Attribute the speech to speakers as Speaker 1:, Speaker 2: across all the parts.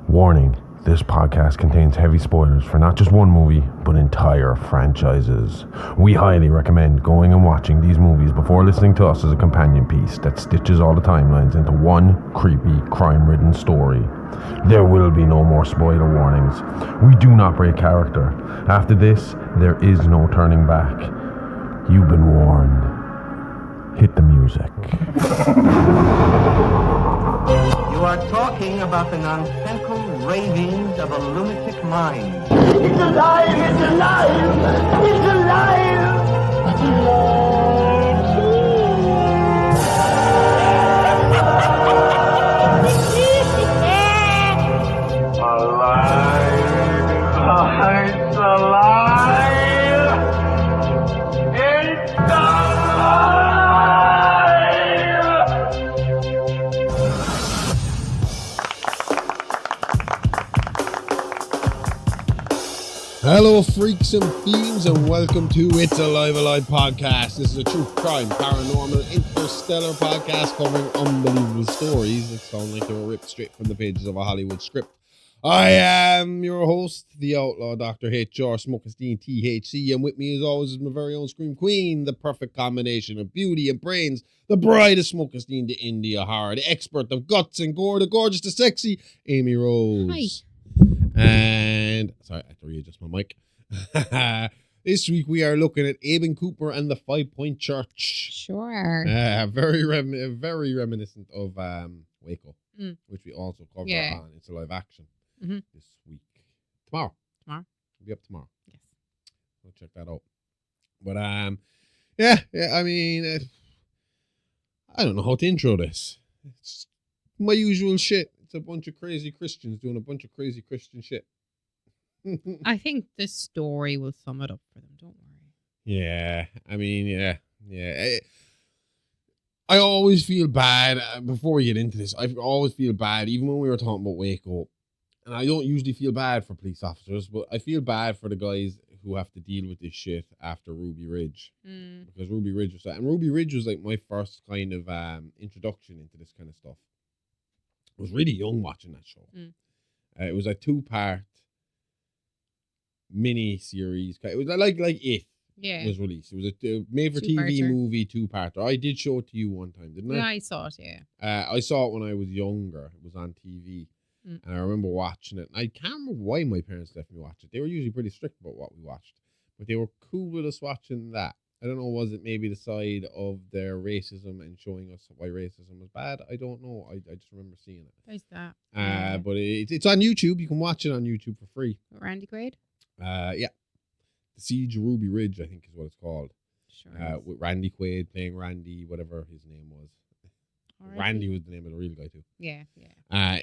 Speaker 1: Warning, this podcast contains heavy spoilers for not just one movie, but entire franchises. We highly recommend going and watching these movies before listening to us as a companion piece that stitches all the timelines into one creepy, crime-ridden story. There will be no more spoiler warnings. We do not break character. After this, there is no turning back. You've been warned. Hit the music.
Speaker 2: You are talking about the nonsensical ravings of a lunatic mind.
Speaker 3: It's alive! It's alive! It's alive! It's alive! It's alive! It's alive!
Speaker 4: Hello, freaks and fiends, and welcome to It's Alive podcast. This is a true crime, paranormal, interstellar podcast covering unbelievable stories that sound like they were ripped straight from the pages of a Hollywood script. I am your host, the outlaw Dr. H.R. Smokestein THC, and with me as always is my very own Scream Queen, the perfect combination of beauty and brains, the bride of Smokestein, the India Horror, the expert of guts and gore, the gorgeous, the sexy, Amy Rose.
Speaker 5: Hi.
Speaker 4: And sorry, I have to readjust my mic. This week we are looking at Abin Cooper and the 5 Point Church.
Speaker 5: Sure.
Speaker 4: Very reminiscent of Waco, which we also cover on It's a Live Action this week. Tomorrow. We'll be up tomorrow.
Speaker 5: Yes.
Speaker 4: We'll check that out. But I mean, I don't know how to intro this. It's my usual shit. It's a bunch of crazy Christians doing a bunch of crazy Christian shit.
Speaker 5: I think the story will sum it up for them. Don't worry.
Speaker 4: Yeah. I mean, yeah. I always feel bad. Before we get into this, I always feel bad, even when we were talking about Waco. And I don't usually feel bad for police officers, but I feel bad for the guys who have to deal with this shit after Ruby Ridge. Because Ruby Ridge was that. And Ruby Ridge was like my first kind of introduction into this kind of stuff. I was really young watching that show. It was a 2-part mini series. It was like It was released. It was a made-for-TV movie 2-parter. I did show it to you one time, didn't I?
Speaker 5: Yeah, I saw it, yeah.
Speaker 4: I saw it when I was younger. It was on TV. And I remember watching it. I can't remember why my parents let me watch it. They were usually pretty strict about what we watched. But they were cool with us watching that. I don't know, was it maybe the side of their racism and showing us why racism was bad? I don't know. I just remember seeing it.
Speaker 5: There's that.
Speaker 4: But it's on YouTube. You can watch it on YouTube for free.
Speaker 5: Randy Quaid?
Speaker 4: Yeah. The Siege of Ruby Ridge, I think is what it's called.
Speaker 5: Sure.
Speaker 4: With Randy Quaid playing Randy, whatever his name was.
Speaker 5: Alright.
Speaker 4: Randy was the name of the real guy too.
Speaker 5: Yeah.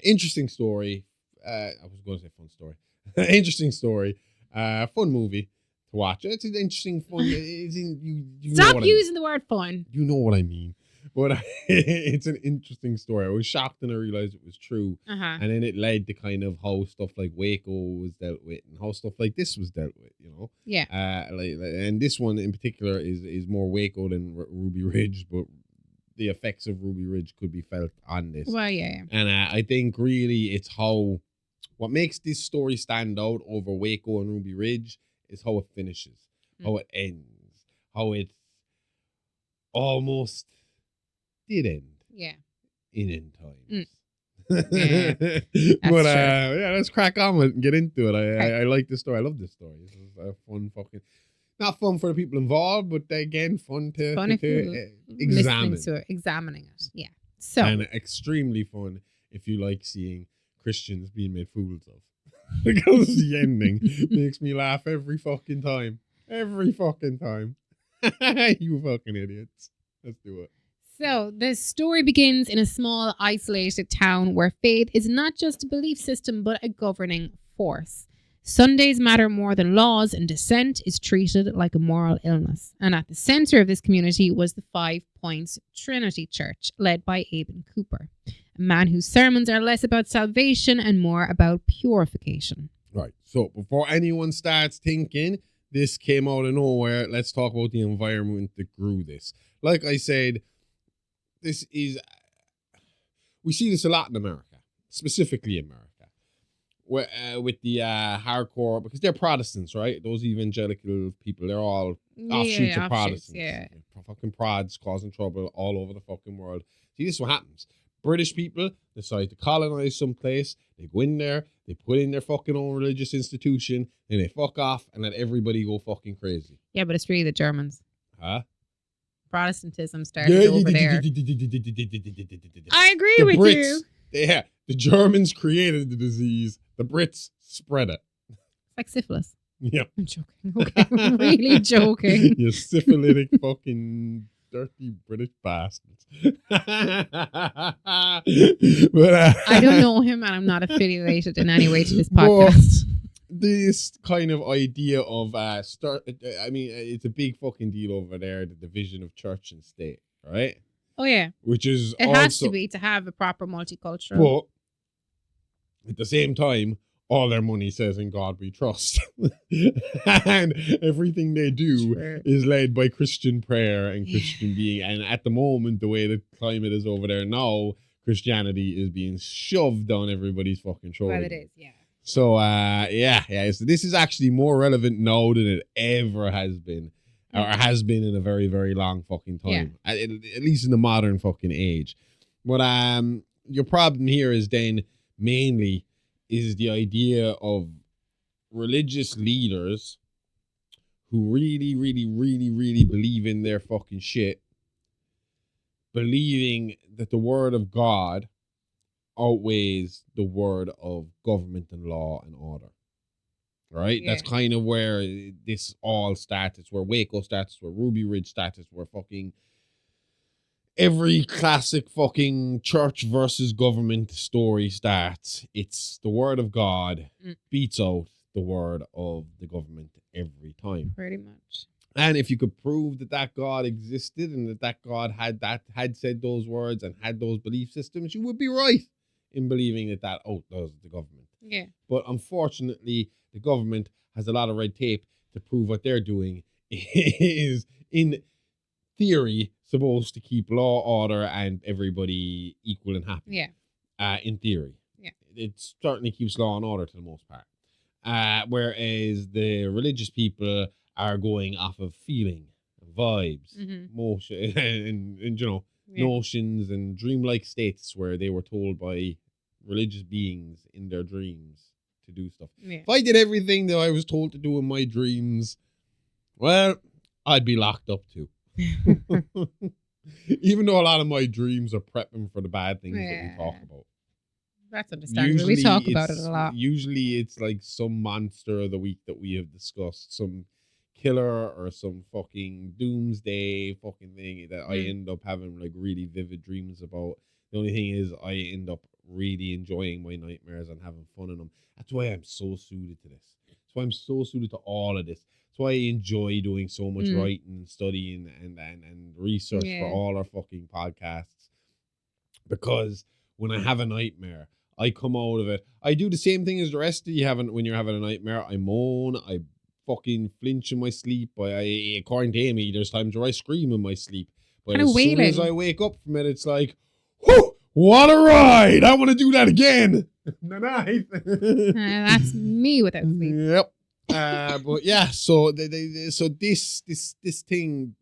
Speaker 4: Interesting story. I was going to say fun story. Interesting story. Fun movie to watch. It's an interesting fun. You
Speaker 5: Stop using the word fun.
Speaker 4: You know what I mean. But it's an interesting story. I was shocked and I realized it was true. And then it led to kind of how stuff like Waco was dealt with and how stuff like this was dealt with, you know?
Speaker 5: Yeah.
Speaker 4: And this one in particular is more Waco than Ruby Ridge, but the effects of Ruby Ridge could be felt on this.
Speaker 5: Well, yeah.
Speaker 4: And I think really it's what makes this story stand out over Waco and Ruby Ridge is how it finishes, how it ends, how it almost did end. Yeah. In end times.
Speaker 5: Yeah.
Speaker 4: But let's crack on with it and get into it. I like this story. I love this story. This is a fun not fun for the people involved, but again, fun to examine.
Speaker 5: To it, examining it. Yeah. So.
Speaker 4: And extremely fun if you like seeing Christians being made fools of. Because the ending makes me laugh every fucking time. Every fucking time. You fucking idiots. Let's do it.
Speaker 5: So the story begins in a small, isolated town where faith is not just a belief system, but a governing force. Sundays matter more than laws, and dissent is treated like a moral illness. And at the center of this community was the 5 Points Trinity Church, led by Abin Cooper, a man whose sermons are less about salvation and more about purification.
Speaker 4: Right. So before anyone starts thinking this came out of nowhere, let's talk about the environment that grew this. Like I said, we see this a lot in America, specifically America. with the hardcore, because they're Protestants, right? Those evangelical people, they're all offshoots of Protestants.
Speaker 5: Yeah.
Speaker 4: Fucking prods causing trouble all over the fucking world. See, this is what happens. British people decide to colonize some place. They go in there, they put in their fucking own religious institution, and they fuck off and let everybody go fucking crazy.
Speaker 5: Yeah, but it's really the Germans.
Speaker 4: Huh?
Speaker 5: Protestantism started over there. I agree
Speaker 4: The
Speaker 5: with
Speaker 4: Brits,
Speaker 5: you.
Speaker 4: Yeah, the Germans created the disease. The Brits spread it.
Speaker 5: It's like syphilis.
Speaker 4: Yeah.
Speaker 5: I'm joking. Okay, I'm really joking.
Speaker 4: You syphilitic fucking dirty British bastards. But,
Speaker 5: I don't know him, and I'm not affiliated in any way to this podcast.
Speaker 4: This kind of idea of it's a big fucking deal over there, the division of church and state, right?
Speaker 5: Oh yeah,
Speaker 4: Which is
Speaker 5: it has to be to have a proper multicultural.
Speaker 4: But at the same time, all their money says in God we trust. And everything they do is led by Christian prayer and Christian being. And at the moment, the way the climate is over there now, Christianity is being shoved down everybody's fucking shoulder.
Speaker 5: Well, it is, yeah.
Speaker 4: So, so this is actually more relevant now than it ever has been. Or has been in a very, very long fucking time. Yeah. At least in the modern fucking age. But your problem here is then mainly is the idea of religious leaders who really, really, really, really believe in their fucking shit, believing that the word of God outweighs the word of government and law and order. Right? Yeah. That's kind of where this all starts. It's where Waco starts, where Ruby Ridge starts, where fucking every classic fucking church versus government story starts. It's the word of God beats out the word of the government every time.
Speaker 5: Pretty much.
Speaker 4: And if you could prove that God existed and that God had said those words and had those belief systems, you would be right in believing that outdoes the government.
Speaker 5: Yeah.
Speaker 4: But unfortunately, the government has a lot of red tape to prove what they're doing is, in theory, supposed to keep law, order, and everybody equal and happy.
Speaker 5: Yeah.
Speaker 4: In theory.
Speaker 5: Yeah.
Speaker 4: It certainly keeps law and order to the most part. Whereas the religious people are going off of feeling, vibes, emotion, and notions and dreamlike states where they were told by religious beings in their dreams to do stuff. Yeah. If I did everything that I was told to do in my dreams, well, I'd be locked up too. Even though a lot of my dreams are prepping for the bad things that we talk about.
Speaker 5: That's understandable. We talk about it a lot.
Speaker 4: Usually it's like some monster of the week that we have discussed, some killer or some fucking doomsday fucking thing that I end up having like really vivid dreams about. The only thing is I end up really enjoying my nightmares and having fun in them. That's why I'm so suited to this. That's why I'm so suited to all of this. That's why I enjoy doing so much writing and studying and research for all our fucking podcasts. Because when I have a nightmare, I come out of it. I do the same thing as the rest of you when you're having a nightmare. I moan, I fucking flinch in my sleep. According to Amy, there's times where I scream in my sleep. But as soon as I wake up from it, it's like, whoo, what a ride! I want to do that again. Night.
Speaker 5: That's me without sleep.
Speaker 4: Yep. But yeah, so this thing,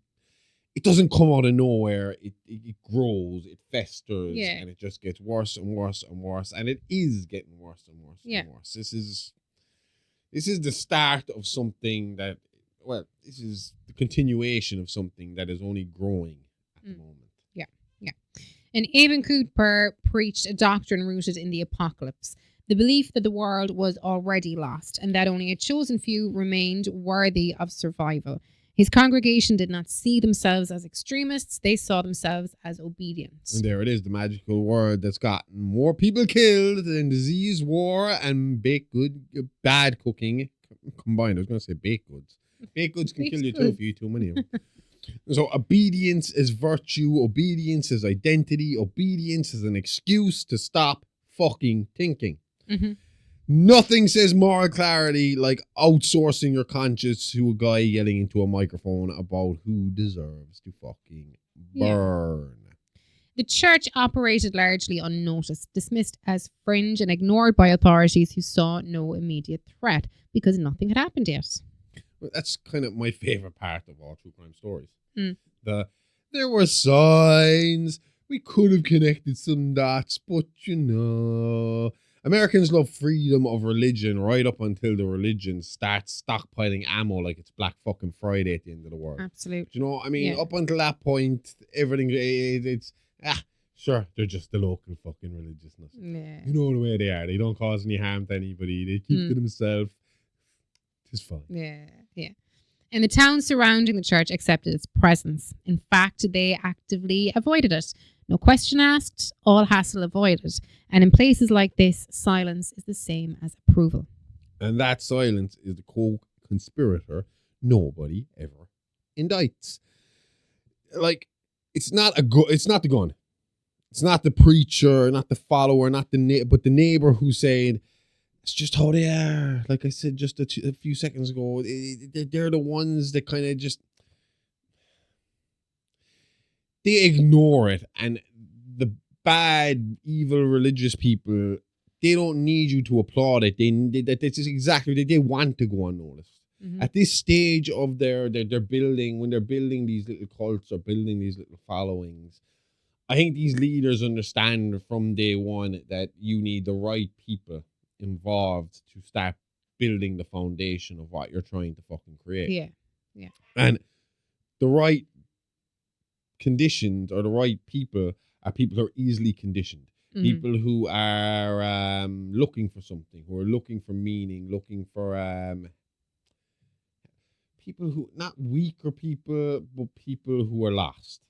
Speaker 4: it doesn't come out of nowhere. It grows, it festers, and it just gets worse and worse and worse. And it is getting worse and worse and worse. This is the start of something that, this is the continuation of something that is only growing at the moment.
Speaker 5: Yeah. And Abin Cooper preached a doctrine rooted in the apocalypse, the belief that the world was already lost and that only a chosen few remained worthy of survival. His congregation did not see themselves as extremists. They saw themselves as obedient.
Speaker 4: And there it is, the magical word that's gotten more people killed than disease, war, and bad cooking combined. I was going to say baked goods. Baked goods can kill you too if you eat too many of them. So obedience is virtue. Obedience is identity. Obedience is an excuse to stop fucking thinking. Mm-hmm. Nothing says moral clarity like outsourcing your conscience to a guy yelling into a microphone about who deserves to fucking burn.
Speaker 5: The church operated largely unnoticed, dismissed as fringe and ignored by authorities who saw no immediate threat because nothing had happened yet.
Speaker 4: Well, that's kind of my favorite part of all true crime stories.
Speaker 5: Mm.
Speaker 4: There were signs. We could have connected some dots, but Americans love freedom of religion right up until the religion starts stockpiling ammo like it's Black fucking Friday at the end of the world.
Speaker 5: Absolutely.
Speaker 4: Do you know what I mean?
Speaker 5: Yeah.
Speaker 4: Up until that point, everything, it's, sure, they're just the local fucking religiousness.
Speaker 5: Yeah.
Speaker 4: You know the way they are. They don't cause any harm to anybody. They keep to themselves. It's fine.
Speaker 5: Yeah. And the town surrounding the church accepted its presence. In fact, they actively avoided it. No question asked, all hassle avoided. And in places like this, silence is the same as approval.
Speaker 4: And that silence is the co-conspirator nobody ever indicts. Like, it's not the gun. It's not the preacher, not the follower, not the but the neighbor who's saying, it's just how they are. Like I said just a few seconds ago, they're the ones that kind of just, they ignore it. And the bad, evil, religious people, they don't need you to applaud it. That's exactly, they want to go unnoticed.
Speaker 5: Mm-hmm.
Speaker 4: At this stage of their building, when they're building these little cults or building these little followings, I think these leaders understand from day one that you need the right people involved to start building the foundation of what you're trying to fucking create.
Speaker 5: Yeah.
Speaker 4: And the right conditions or the right people are people who are easily conditioned.
Speaker 5: Mm-hmm.
Speaker 4: People who are looking for something, who are looking for meaning, looking for people who, not weaker people, but people who are lost.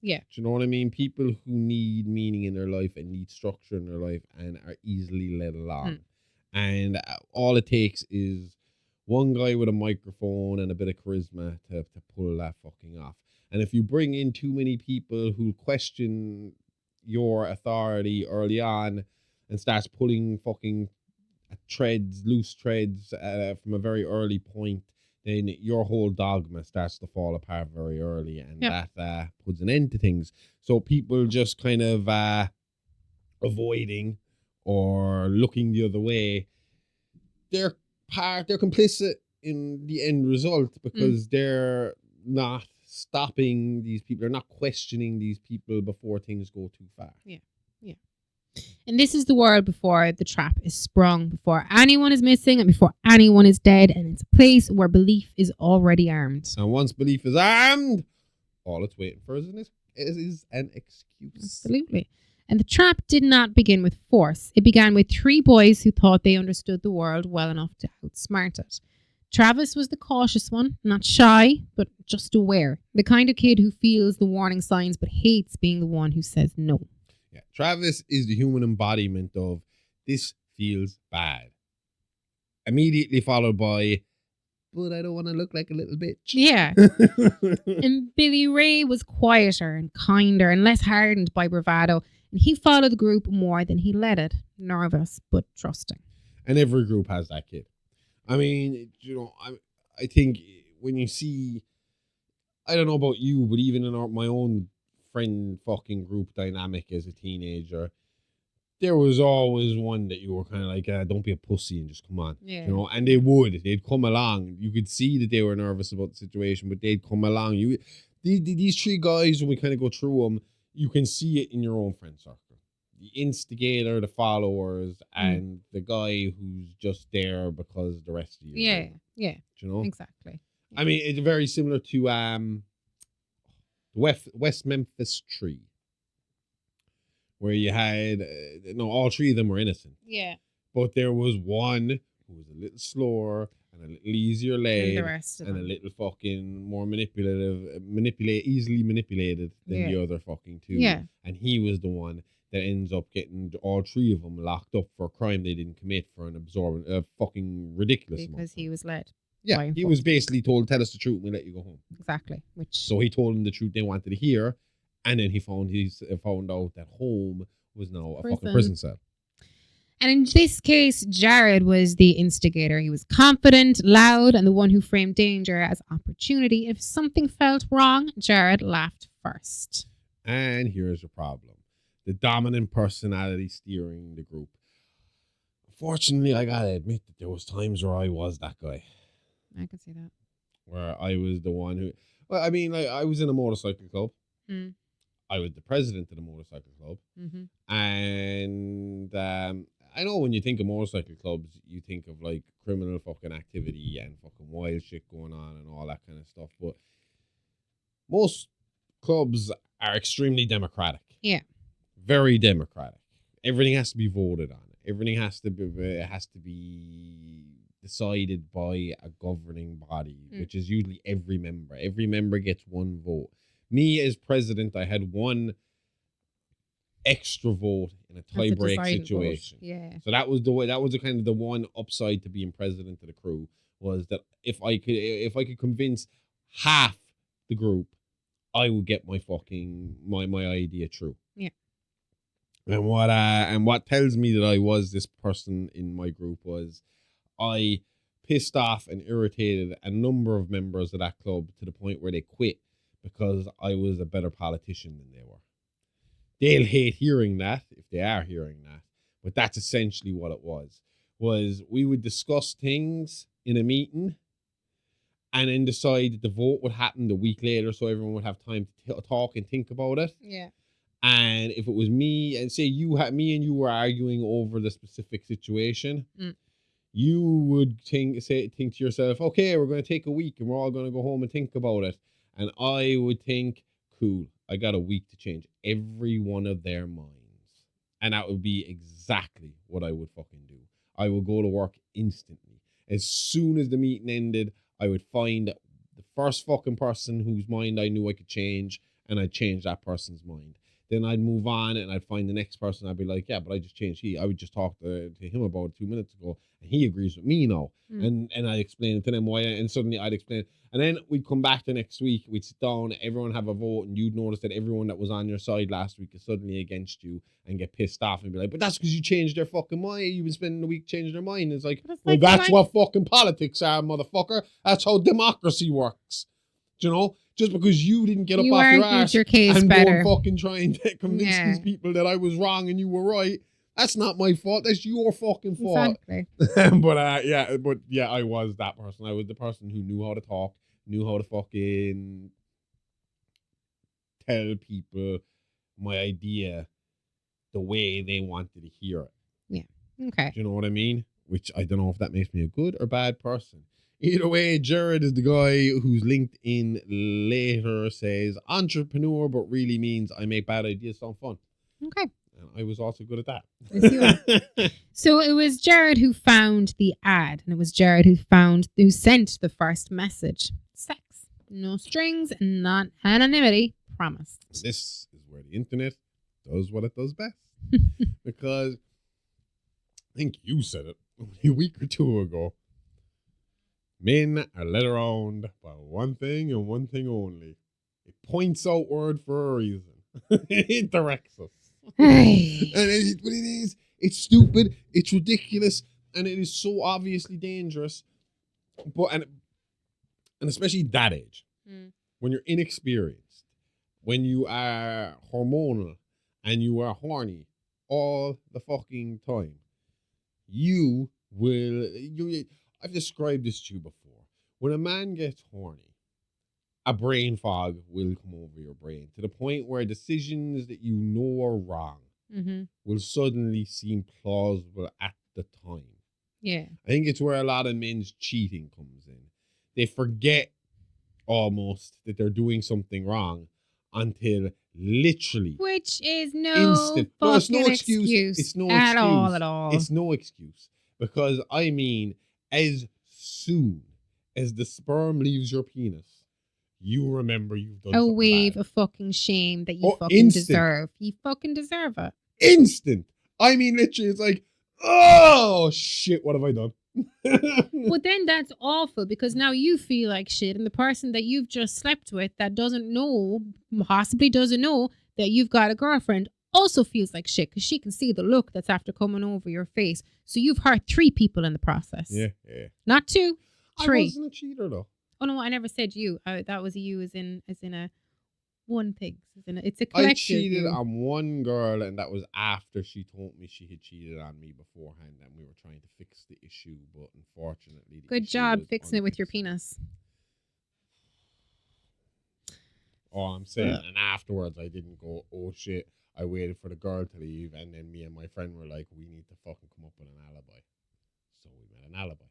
Speaker 5: Yeah.
Speaker 4: Do you know what I mean? People who need meaning in their life and need structure in their life and are easily led along. And all it takes is one guy with a microphone and a bit of charisma to pull that fucking off. And if you bring in too many people who question your authority early on and starts pulling fucking loose threads from a very early point, then your whole dogma starts to fall apart very early, and that puts an end to things. So people just kind of avoiding or looking the other way, they're complicit in the end result because they're not stopping these people, they're not questioning these people before things go too far.
Speaker 5: Yeah. And this is the world before the trap is sprung, before anyone is missing and before anyone is dead. And it's a place where belief is already armed.
Speaker 4: And once belief is armed, all it's waiting for is an excuse.
Speaker 5: Absolutely. And the trap did not begin with force. It began with three boys who thought they understood the world well enough to outsmart it. Travis was the cautious one, not shy, but just aware. The kind of kid who feels the warning signs but hates being the one who says no.
Speaker 4: Yeah, Travis is the human embodiment of this feels bad. Immediately followed by, but I don't want to look like a little bitch.
Speaker 5: Yeah. And Billy Ray was quieter and kinder and less hardened by bravado. And he followed the group more than he led it. Nervous, but trusting.
Speaker 4: And every group has that kid. I mean, I think when you see, I don't know about you, but even in my own friend fucking group dynamic as a teenager, there was always one that you were kind of like, don't be a pussy and just come on.
Speaker 5: Yeah.
Speaker 4: You know, and they'd come along. You could see that they were nervous about the situation, but they'd come along. These three guys, when we kind of go through them, you can see it in your own friend circle. The instigator, the followers, and the guy who's just there because the rest of you.
Speaker 5: Yeah.
Speaker 4: Do you know?
Speaker 5: Exactly. Yeah.
Speaker 4: I mean, it's very similar to West Memphis Tree, where you had all three of them were innocent.
Speaker 5: Yeah.
Speaker 4: But there was one who was a little slower and a little easier led,
Speaker 5: the rest of
Speaker 4: and
Speaker 5: them.
Speaker 4: a little fucking more easily manipulated than the other fucking two.
Speaker 5: Yeah.
Speaker 4: And he was the one that ends up getting all three of them locked up for a crime they didn't commit for an fucking ridiculous amount.
Speaker 5: Because he was led.
Speaker 4: Yeah, he was basically told, tell us the truth and we'll let you go home.
Speaker 5: Exactly.
Speaker 4: So he told them the truth they wanted to hear, and then he found out that home was now a fucking prison cell.
Speaker 5: And in this case, Jared was the instigator. He was confident, loud, and the one who framed danger as opportunity. If something felt wrong, Jared laughed first.
Speaker 4: And here's the problem. The dominant personality steering the group. Unfortunately, I gotta admit that there was times where I was that guy.
Speaker 5: I can see that.
Speaker 4: Where I was the one who... Well, I mean, like, I was in a motorcycle club.
Speaker 5: Mm.
Speaker 4: I was the president of the motorcycle club.
Speaker 5: Mm-hmm.
Speaker 4: And I know when you think of motorcycle clubs, you think of, like, criminal fucking activity and fucking wild shit going on and all that kind of stuff. But most clubs are extremely democratic.
Speaker 5: Yeah.
Speaker 4: Very democratic. Everything has to be voted on. Everything has to be decided by a governing body, which is usually every member. Every member gets one vote. Me as president, I had one extra vote in a tie-break situation.
Speaker 5: Vote. Yeah.
Speaker 4: So that was the way. That was the kind of the one upside to being president of the crew, was that if I could convince half the group, I would get my fucking my idea through.
Speaker 5: Yeah.
Speaker 4: And what tells me that I was this person in my group was I pissed off and irritated a number of members of that club to the point where they quit because I was a better politician than they were. They'll hate hearing that if they are hearing that, but that's essentially what it was we would discuss things in a meeting and then decide that the vote would happen the week later so everyone would have time to talk and think about it.
Speaker 5: Yeah.
Speaker 4: And if it was me, and say me and you were arguing over the specific situation, you would think to yourself, okay, we're going to take a week and we're all going to go home and think about it. And I would think, cool, I got a week to change every one of their minds. And that would be exactly what I would fucking do. I would go to work instantly. As soon as the meeting ended, I would find the first fucking person whose mind I knew I could change, and I'd change that person's mind. Then I'd move on and I'd find the next person. I'd be like, yeah, but I just changed. I would just talk to him about it 2 minutes ago, and he agrees with me now. And I'd explain it to them why, and suddenly I'd explain. And then we'd come back the next week. We'd sit down, everyone have a vote, and you'd notice that everyone that was on your side last week is suddenly against you and get pissed off and be like, but that's because you changed their fucking mind. You've been spending the week changing their mind. It's like, well, that's what fucking politics are, motherfucker. That's how democracy works. Do you know? Just because you didn't get up off your ass and go and fucking try and convince these people that I was wrong and you were right, that's not my fault. That's your fucking fault. Exactly. But I was that person. I was the person who knew how to talk, knew how to fucking tell people my idea the way they wanted to hear it.
Speaker 5: Yeah. Okay.
Speaker 4: Do you know what I mean? Which I don't know if that makes me a good or bad person. Either way, Jared is the guy whose LinkedIn later says entrepreneur, but really means I make bad ideas sound fun.
Speaker 5: Okay.
Speaker 4: And I was also good at that.
Speaker 5: So it was Jared who found the ad, and it was Jared who sent the first message. Sex, no strings, not anonymity, promised.
Speaker 4: This is where the internet does what it does best. Because I think you said it only a week or two ago. Men are led around by one thing and one thing only. It points outward for a reason. It directs us. It's stupid, it's ridiculous, and it is so obviously dangerous. And especially that age, when you're inexperienced, when you are hormonal and you are horny all the fucking time, I've described this to you before. When a man gets horny, a brain fog will come over your brain to the point where decisions that you know are wrong will suddenly seem plausible at the time.
Speaker 5: Yeah.
Speaker 4: I think it's where a lot of men's cheating comes in. They forget almost that they're doing something wrong until literally,
Speaker 5: which is no
Speaker 4: instant. No, it's no excuse. It's no
Speaker 5: at
Speaker 4: excuse.
Speaker 5: all.
Speaker 4: It's no excuse. Because I mean, as soon as the sperm leaves your penis, you remember you've done something
Speaker 5: wave
Speaker 4: bad.
Speaker 5: of fucking shame that you fucking deserve. You fucking deserve it.
Speaker 4: Instant. I mean, literally, it's like, oh shit, what have I done?
Speaker 5: But then that's awful because now you feel like shit, and the person that you've just slept with that possibly doesn't know that you've got a girlfriend also feels like shit because she can see the look that's after coming over your face. So you've hurt 3 people in the process.
Speaker 4: Yeah.
Speaker 5: Not 2, 3.
Speaker 4: I wasn't a cheater though.
Speaker 5: Oh no, I never said you. That was a you as in a one thinks, isn't it? It's a collective
Speaker 4: I cheated
Speaker 5: view.
Speaker 4: on one girl, and that was after she told me she had cheated on me beforehand, and we were trying to fix the issue, but unfortunately, the
Speaker 5: Good
Speaker 4: issue
Speaker 5: job
Speaker 4: was
Speaker 5: fixing it with your
Speaker 4: unfixable.
Speaker 5: penis.
Speaker 4: All I'm saying, and afterwards, I didn't go, oh shit, I waited for the girl to leave, and then me and my friend were like, we need to fucking come up with an alibi. So we made an alibi.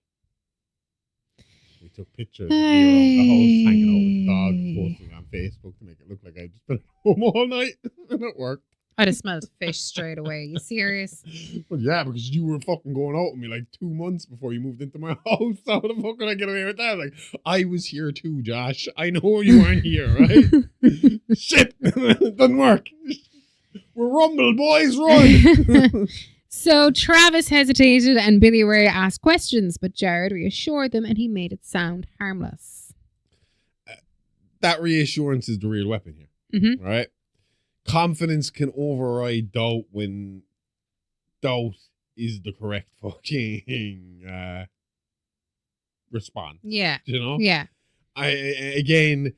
Speaker 4: We took pictures of me around the house, hanging out with the dog, and posting on Facebook to make it look like I just been home all night, and it worked.
Speaker 5: I'd have smelled fish straight away. You serious?
Speaker 4: Well, yeah, because you were fucking going out with me like 2 months before you moved into my house. How the fuck could I get away with that? Like, I was here too, Josh. I know you weren't here, right? Shit, it doesn't work. We're rumble, boys, run.
Speaker 5: So Travis hesitated and Billy Ray asked questions, but Jared reassured them and he made it sound harmless.
Speaker 4: That reassurance is the real weapon here, right? Confidence can override doubt when doubt is the correct fucking response.
Speaker 5: Yeah.
Speaker 4: You know?
Speaker 5: Yeah.
Speaker 4: Again,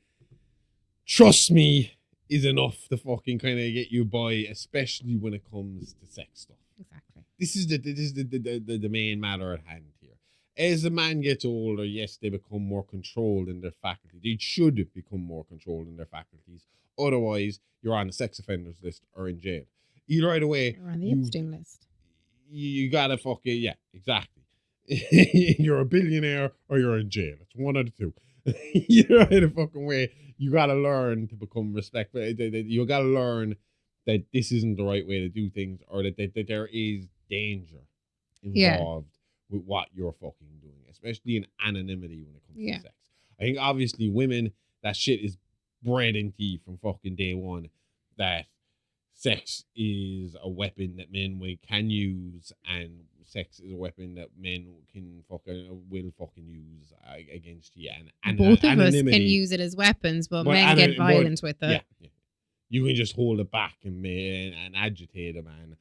Speaker 4: trust me is enough to fucking kind of get you by, especially when it comes to sex stuff.
Speaker 5: Exactly.
Speaker 4: This is the main matter at hand here. As a man gets older, yes, they become more controlled in their faculties. They should become more controlled in their faculties. Otherwise, you're on the sex offenders list or in jail. Either way,
Speaker 5: Or on the Epstein list.
Speaker 4: You gotta fucking, yeah, exactly. You're a billionaire or you're in jail. It's one of the two. Either fucking way, you gotta learn to become respectful. You gotta learn that this isn't the right way to do things, or that there is danger involved with what you're fucking doing, especially in anonymity when it comes to sex. I think obviously women, that shit is bred into you from fucking day one, that sex is a weapon that men can use, and sex is a weapon that men will fucking use against you. And
Speaker 5: both of us can use it as weapons, but men get violent with it.
Speaker 4: Yeah. You can just hold it back and agitate a man.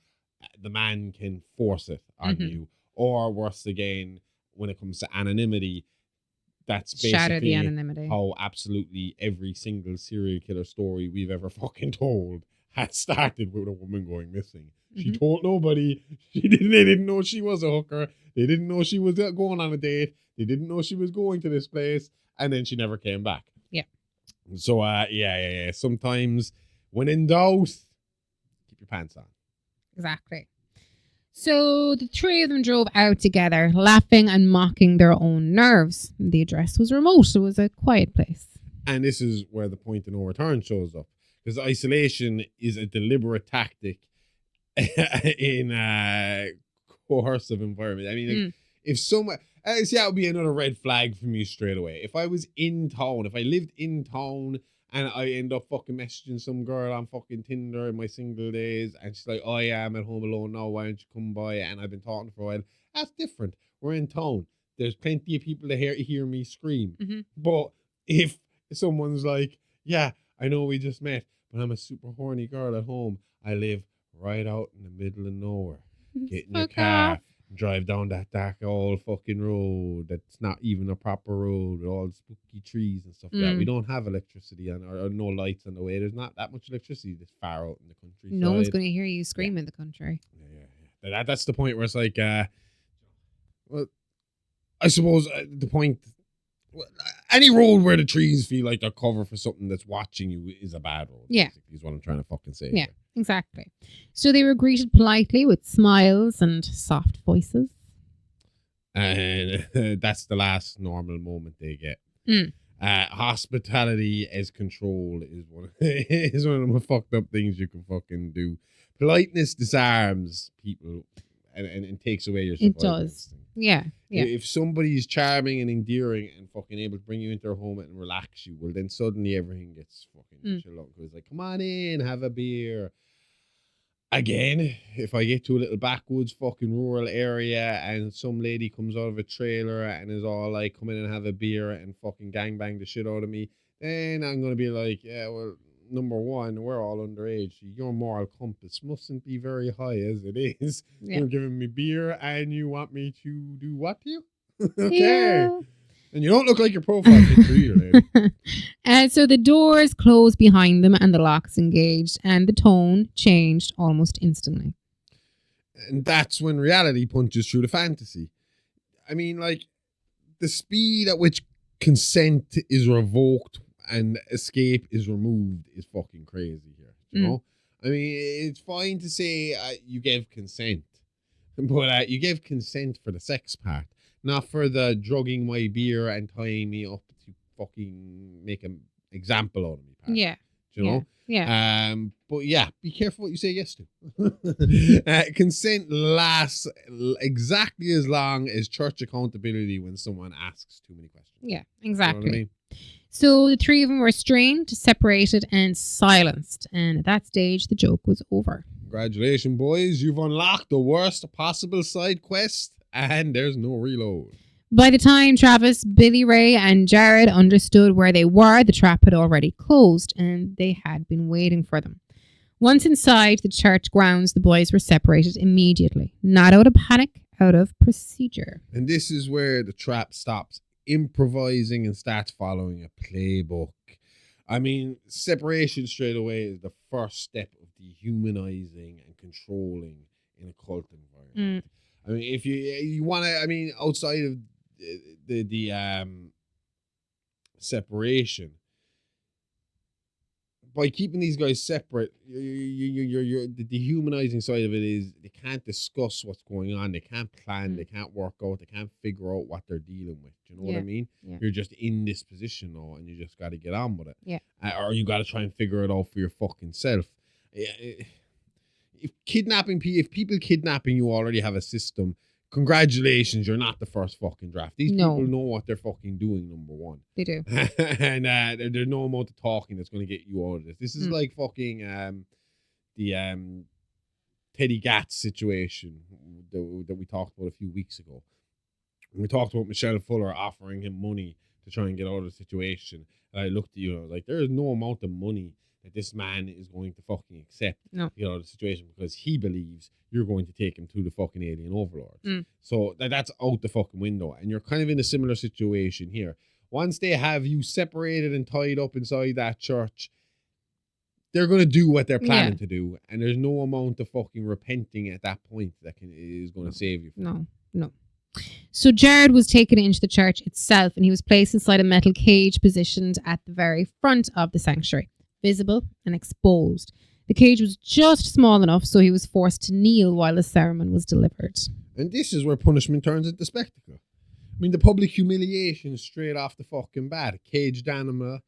Speaker 4: The man can force it on you. Or worse again, when it comes to anonymity, that's
Speaker 5: Shatter the
Speaker 4: basically
Speaker 5: anonymity.
Speaker 4: how absolutely every single serial killer story we've ever fucking told had started with a woman going missing. She told nobody. They didn't know she was a hooker. They didn't know she was going on a date. They didn't know she was going to this place. And then she never came back.
Speaker 5: Yeah.
Speaker 4: So, yeah. Sometimes when in doubt, keep your pants on.
Speaker 5: Exactly. So the three of them drove out together, laughing and mocking their own nerves. The address was remote. It was a quiet place.
Speaker 4: And this is where the point of no return shows up. Because isolation is a deliberate tactic in a coercive environment. I mean, if someone... see, that would be another red flag for me straight away. If I was in town, if I lived in town and I end up fucking messaging some girl on fucking Tinder in my single days, and she's like, oh yeah, I'm at home alone now, why don't you come by? And I've been talking for a while. That's different. We're in town. There's plenty of people to hear me scream. But if someone's like, yeah, I know we just met, but I'm a super horny girl at home. I live right out in the middle of nowhere. Get in your car. Drive down that dark old fucking road that's not even a proper road with all the spooky trees and stuff like that. We don't have electricity or no lights on the way. There's not that much electricity this far out in the country.
Speaker 5: No one's going to hear you scream in the country.
Speaker 4: Yeah. That's the point where it's like, well, I suppose the point, any road where the trees feel like they're cover for something that's watching you is a bad road.
Speaker 5: Yeah.
Speaker 4: Is what I'm trying to fucking say.
Speaker 5: Yeah. Exactly. So they were greeted politely with smiles and soft voices.
Speaker 4: And that's the last normal moment they get. Hospitality as control is one of the most fucked up things you can fucking do. Politeness disarms people and takes away your survival.
Speaker 5: It does.
Speaker 4: Instinct.
Speaker 5: Yeah.
Speaker 4: If somebody's charming and endearing and fucking able to bring you into their home and relax you, well, then suddenly everything gets fucking chill out. It's like, come on in, have a beer. Again, if I get to a little backwoods fucking rural area and some lady comes out of a trailer and is all like, come in and have a beer and fucking gangbang the shit out of me, then I'm going to be like, yeah, well, number one, we're all underage. Your moral compass mustn't be very high as it is. Yeah. You're giving me beer and you want me to do what to you? Okay.
Speaker 5: Yeah.
Speaker 4: And you don't look like your profile picture either, lady.
Speaker 5: And so the doors closed behind them and the locks engaged, and the tone changed almost instantly.
Speaker 4: And that's when reality punches through the fantasy. I mean, like, the speed at which consent is revoked and escape is removed is fucking crazy here. You know? I mean, it's fine to say you gave consent, but you gave consent for the sex part, not for the drugging my beer and tying me up to fucking make an example out of me part.
Speaker 5: Yeah.
Speaker 4: Do you know?
Speaker 5: Yeah.
Speaker 4: But yeah, be careful what you say yes to. Consent lasts exactly as long as church accountability when someone asks too many questions.
Speaker 5: Yeah,
Speaker 4: You know
Speaker 5: exactly.
Speaker 4: what I mean?
Speaker 5: So the three of them were restrained, separated, and silenced. And at that stage, the joke was over.
Speaker 4: Congratulations, boys. You've unlocked the worst possible side quest, and there's no reload.
Speaker 5: By the time Travis, Billy Ray, and Jared understood where they were, the trap had already closed, and they had been waiting for them. Once inside the church grounds, the boys were separated immediately. Not out of panic, out of procedure.
Speaker 4: And this is where the trap stops improvising and starts following a playbook. I mean, separation straight away is the first step of dehumanizing and controlling in a cult environment. I mean, if you want to, I mean, outside of the separation, by keeping these guys separate, you're the dehumanizing side of it is they can't discuss what's going on, they can't plan, they can't work out, they can't figure out what they're dealing with. Do you know what I mean?
Speaker 5: Yeah.
Speaker 4: You're just in this position now, and you just got to get on with it.
Speaker 5: Yeah.
Speaker 4: Or you got to try and figure it out for your fucking self. If people kidnapping you already have a system, congratulations, you're not the first fucking draft. These people know what they're fucking doing, number one.
Speaker 5: They do.
Speaker 4: And there's no amount of talking that's going to get you out of this. This is like fucking the Teddy Gatz situation that we talked about a few weeks ago. We talked about Michelle Fuller offering him money to try and get out of the situation. And I looked at you and I was like, there is no amount of money that this man is going to fucking accept to get out of the situation, because he believes you're going to take him to the fucking alien overlords. So that's out the fucking window. And you're kind of in a similar situation here. Once they have you separated and tied up inside that church, they're going to do what they're planning to do. And there's no amount of fucking repenting at that point that is going to save you.
Speaker 5: No. So Jared was taken into the church itself, and he was placed inside a metal cage positioned at the very front of the sanctuary, visible and exposed. The cage was just small enough so he was forced to kneel while the sermon was delivered.
Speaker 4: And this is where punishment turns into spectacle. I mean, the public humiliation straight off the fucking bat. A caged animal,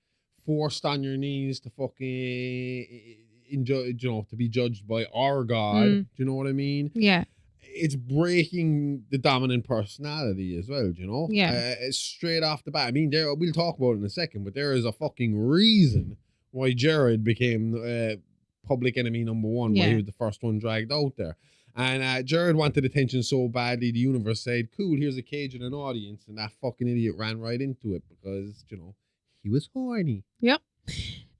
Speaker 4: forced on your knees to fucking, to be judged by our God. Do you know what I mean?
Speaker 5: Yeah.
Speaker 4: It's breaking the dominant personality as well, you know?
Speaker 5: Yeah.
Speaker 4: It's straight off the bat. I mean, we'll talk about it in a second, but there is a fucking reason why Jared became public enemy number one, why he was the first one dragged out there. And Jared wanted attention so badly, the universe said, cool, here's a cage and an audience, and that fucking idiot ran right into it because, he was horny.
Speaker 5: Yep.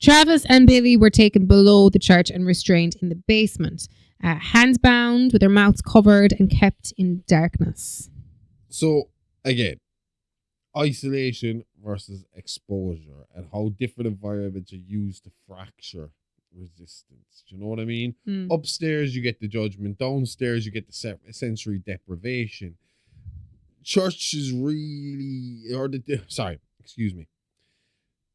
Speaker 5: Travis and Billy were taken below the church and restrained in the basement, hands bound with their mouths covered and kept in darkness.
Speaker 4: So, again, isolation versus exposure and how different environments are used to fracture resistance. Do you know what I mean? Upstairs, you get the judgment. Downstairs, you get the sensory deprivation. Church is really,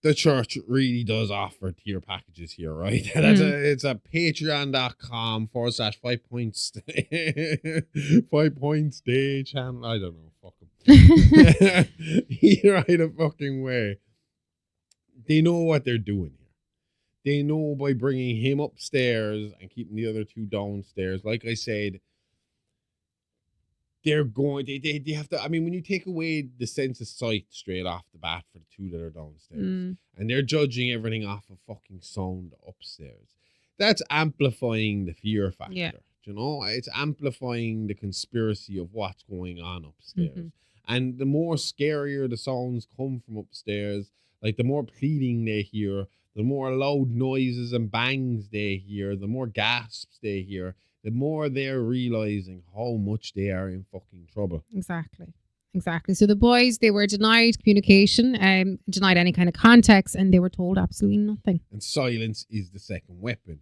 Speaker 4: the church really does offer tier packages here, right? It's a patreon.com/5 points 5 points day channel. I don't know. Fuck them. Either fucking way. They know what they're doing here. They know by bringing him upstairs and keeping the other two downstairs. Like I said, they're going, they have to, I mean, when you take away the sense of sight straight off the bat for the two that are downstairs, and they're judging everything off of fucking sound upstairs, that's amplifying the fear factor.
Speaker 5: Yeah.
Speaker 4: You know, it's amplifying the conspiracy of what's going on upstairs. And the more scarier the sounds come from upstairs, like the more pleading they hear, the more loud noises and bangs they hear, the more gasps they hear, the more they're realizing how much they are in fucking trouble.
Speaker 5: Exactly. exactly. So the boys, they were denied communication, denied any kind of context, and they were told absolutely nothing.
Speaker 4: And silence is the second weapon.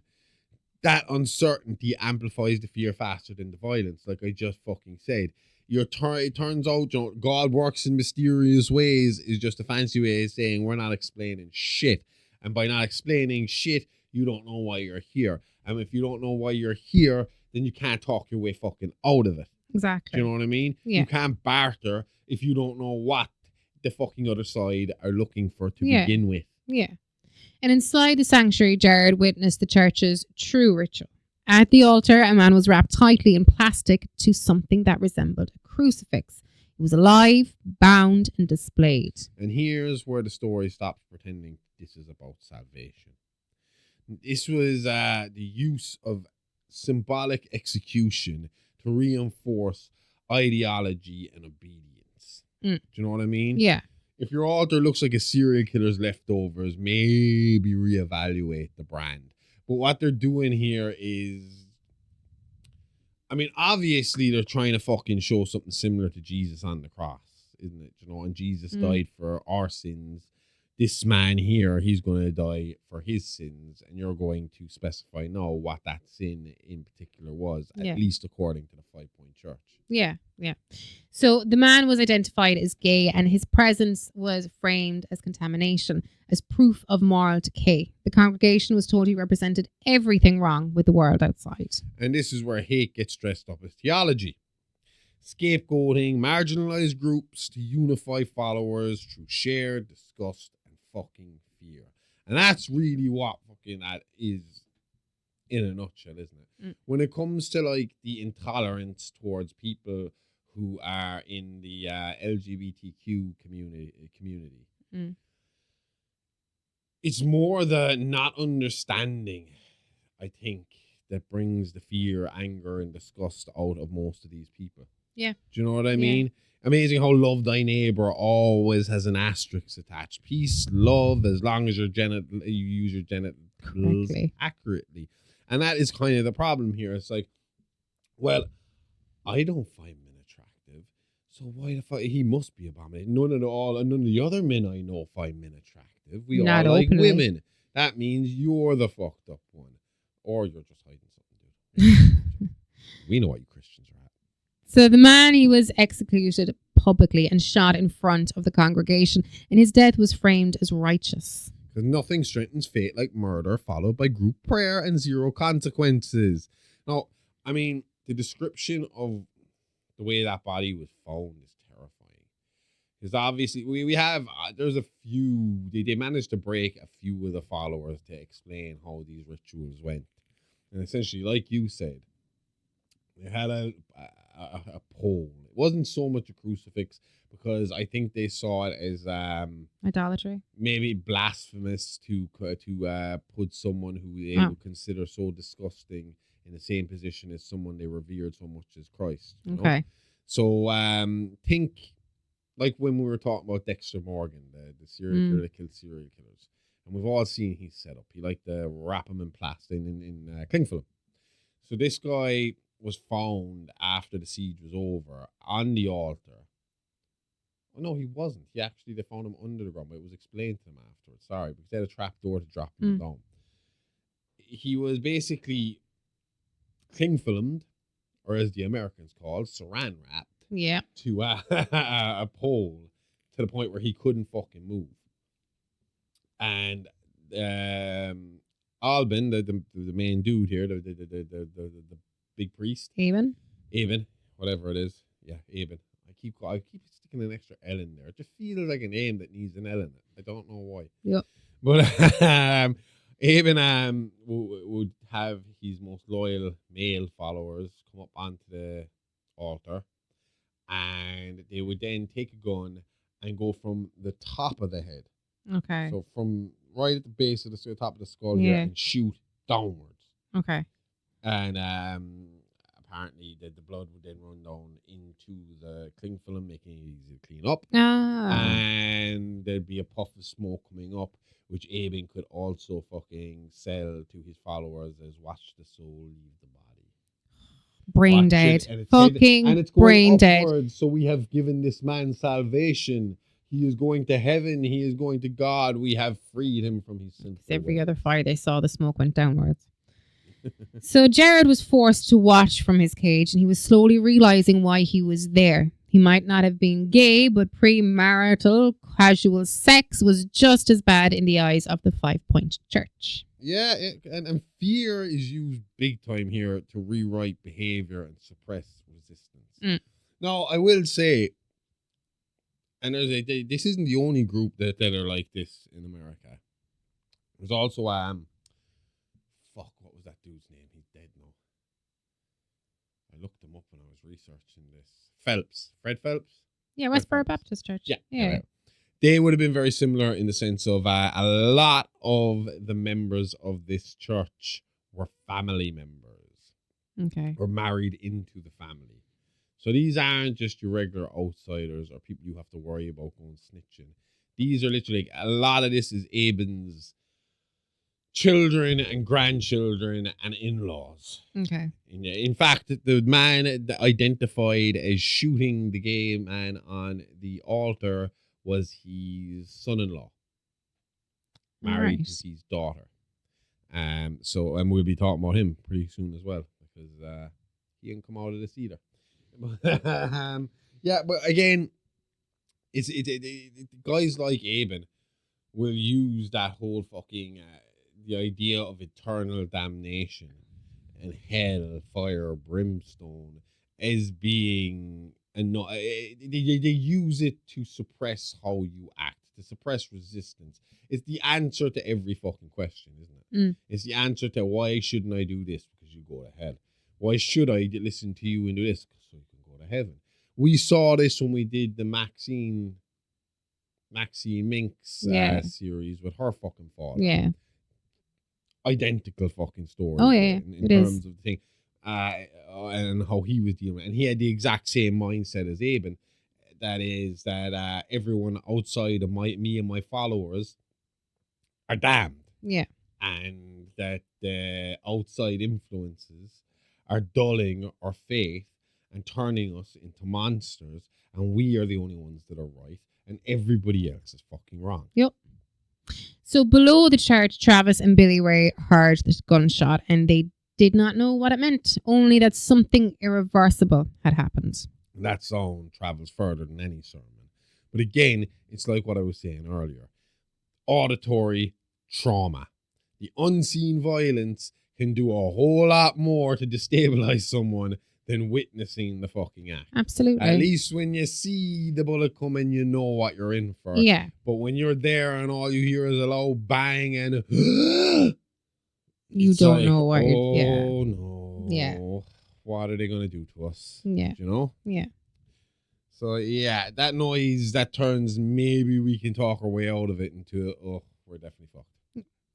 Speaker 4: That uncertainty amplifies the fear faster than the violence, like I just fucking said. It turns out, you know, God works in mysterious ways is just a fancy way of saying we're not explaining shit. And by not explaining shit, you don't know why you're here. And if you don't know why you're here, then you can't talk your way fucking out of it.
Speaker 5: Exactly.
Speaker 4: Do you know what I mean?
Speaker 5: Yeah.
Speaker 4: You can't barter if you don't know what the fucking other side are looking for to
Speaker 5: Yeah.
Speaker 4: begin with.
Speaker 5: Yeah. And inside the sanctuary, Jared witnessed the church's true ritual. At the altar, a man was wrapped tightly in plastic to something that resembled a crucifix. It was alive, bound, and displayed.
Speaker 4: And here's where the story stops pretending this is about salvation. This was the use of symbolic execution to reinforce ideology and obedience. Do you know what I mean?
Speaker 5: Yeah.
Speaker 4: If your altar looks like a serial killer's leftovers, maybe reevaluate the brand. But what they're doing here is, I mean, obviously they're trying to fucking show something similar to Jesus on the cross, isn't it? You know, and Jesus died for our sins. This man here, he's going to die for his sins, and you're going to specify now what that sin in particular was, at least according to the 5 Point Church.
Speaker 5: Yeah, yeah. So the man was identified as gay, and his presence was framed as contamination, as proof of moral decay. The congregation was told he represented everything wrong with the world outside.
Speaker 4: And this is where hate gets dressed up as theology. Scapegoating marginalized groups to unify followers through shared disgust and fucking fear. And that's really what fucking that is in a nutshell, isn't it? When it comes to like the intolerance towards people who are in the LGBTQ community, it's more the not understanding, I think, that brings the fear, anger, and disgust out of most of these people.
Speaker 5: Yeah.
Speaker 4: Do you know what I mean? Amazing how love thy neighbor always has an asterisk attached. Peace, love, as long as you use your genitals accurately. And that is kind of the problem here. It's like, well, I don't find men attractive, so why the fuck he must be abominable? None of the other men I know find men attractive. We
Speaker 5: Not
Speaker 4: all like
Speaker 5: openly.
Speaker 4: women. That means you're the fucked up one, or you're just hiding something, dude. We know what you Christians are at.
Speaker 5: So the man, he was executed publicly and shot in front of the congregation, and his death was framed as righteous.
Speaker 4: Because nothing strengthens fate like murder, followed by group prayer and zero consequences. Now, I mean, the description of the way that body was found is terrifying. Because obviously, we have, there's a few, they managed to break a few of the followers to explain how these rituals went. And essentially, like you said, they had a pole. It wasn't so much a crucifix, because I think they saw it as
Speaker 5: Idolatry.
Speaker 4: maybe blasphemous to put someone who they would consider so disgusting in the same position as someone they revered so much as Christ.
Speaker 5: Okay.
Speaker 4: Know? So think like when we were talking about Dexter Morgan, the serial killer that killed serial killers, and we've all seen his setup. He liked to wrap him in plastic in cling film. So this guy was found after the siege was over on the altar. Oh, no, he wasn't. They found him under the ground, but it was explained to him afterwards. Sorry, because they had a trap door to drop him down. He was basically cling filmed, or as the Americans call, saran wrapped, to a pole to the point where he couldn't fucking move. And Albin, the main dude here, the big priest,
Speaker 5: Abin,
Speaker 4: whatever it is, Abin. I keep sticking an extra L in there. It just feels like a name that needs an L in it. I don't know why.
Speaker 5: Yep.
Speaker 4: But Abin would have his most loyal male followers come up onto the altar, and they would then take a gun and go from the top of the head.
Speaker 5: Okay.
Speaker 4: So from right at the base of the top of the skull here, and shoot downwards.
Speaker 5: Okay.
Speaker 4: And apparently the blood would then run down into the cling film, making it easy to clean up. And there'd be a puff of smoke coming up, which Abin could also fucking sell to his followers as watch the soul leave the body.
Speaker 5: Brain
Speaker 4: Watch
Speaker 5: dead.
Speaker 4: it, and it's
Speaker 5: Fucking
Speaker 4: and it's going
Speaker 5: brain dead.
Speaker 4: upwards. So we have given this man salvation. He is going to heaven. He is going to God. We have freed him from his sin.
Speaker 5: Every other fire they saw, the smoke went downwards. So Jared was forced to watch from his cage, and he was slowly realizing why he was there. He might not have been gay, but premarital casual sex was just as bad in the eyes of the 5 Points Church.
Speaker 4: Yeah, and fear is used big time here to rewrite behavior and suppress resistance. Now, I will say, and this isn't the only group that are like this in America. There's also what was that dude's name? He's dead now. I looked him up when I was researching this. Fred Phelps.
Speaker 5: Yeah, Westboro Baptist Church. Yeah.
Speaker 4: They would have been very similar in the sense of a lot of the members of this church were family members.
Speaker 5: Okay.
Speaker 4: Were married into the family. So these aren't just your regular outsiders or people you have to worry about going snitching. These are literally, a lot of this is Abin's children and grandchildren and in-laws.
Speaker 5: Okay.
Speaker 4: In fact, the man identified as shooting the gay man on the altar was his son-in-law, married to his daughter. And we'll be talking about him pretty soon as well, because he didn't come out of this either. But again, it's guys like Abin will use that whole fucking the idea of eternal damnation and hell, fire, brimstone as being they use it to suppress how you act, to suppress resistance. It's the answer to every fucking question, isn't it? It's the answer to why shouldn't I do this because you go to hell. Why should I listen to you and do this so you can go to heaven? We saw this when we did the Maxine Minx series with her fucking father.
Speaker 5: Yeah.
Speaker 4: Identical fucking story.
Speaker 5: Oh, yeah.
Speaker 4: In terms of the thing. And how he was dealing with it. And he had the exact same mindset as Abin. That is that everyone outside of me and my followers are damned.
Speaker 5: Yeah.
Speaker 4: And that the outside influences are dulling our faith and turning us into monsters. And we are the only ones that are right. And everybody else is fucking wrong.
Speaker 5: Yep. So below the church, Travis and Billy Ray heard this gunshot and they did not know what it meant, only that something irreversible had happened.
Speaker 4: And that sound travels further than any sermon. But again, it's like what I was saying earlier. Auditory trauma. The unseen violence can do a whole lot more to destabilize someone than witnessing the fucking act.
Speaker 5: Absolutely.
Speaker 4: At least when you see the bullet coming, you know what you're in for.
Speaker 5: Yeah.
Speaker 4: But when you're there and all you hear is a loud bang and
Speaker 5: you don't know what
Speaker 4: oh no.
Speaker 5: Yeah.
Speaker 4: What are they going to do to us?
Speaker 5: Yeah.
Speaker 4: You know?
Speaker 5: Yeah.
Speaker 4: So yeah, that noise that turns, maybe we can talk our way out of it into, we're definitely fucked.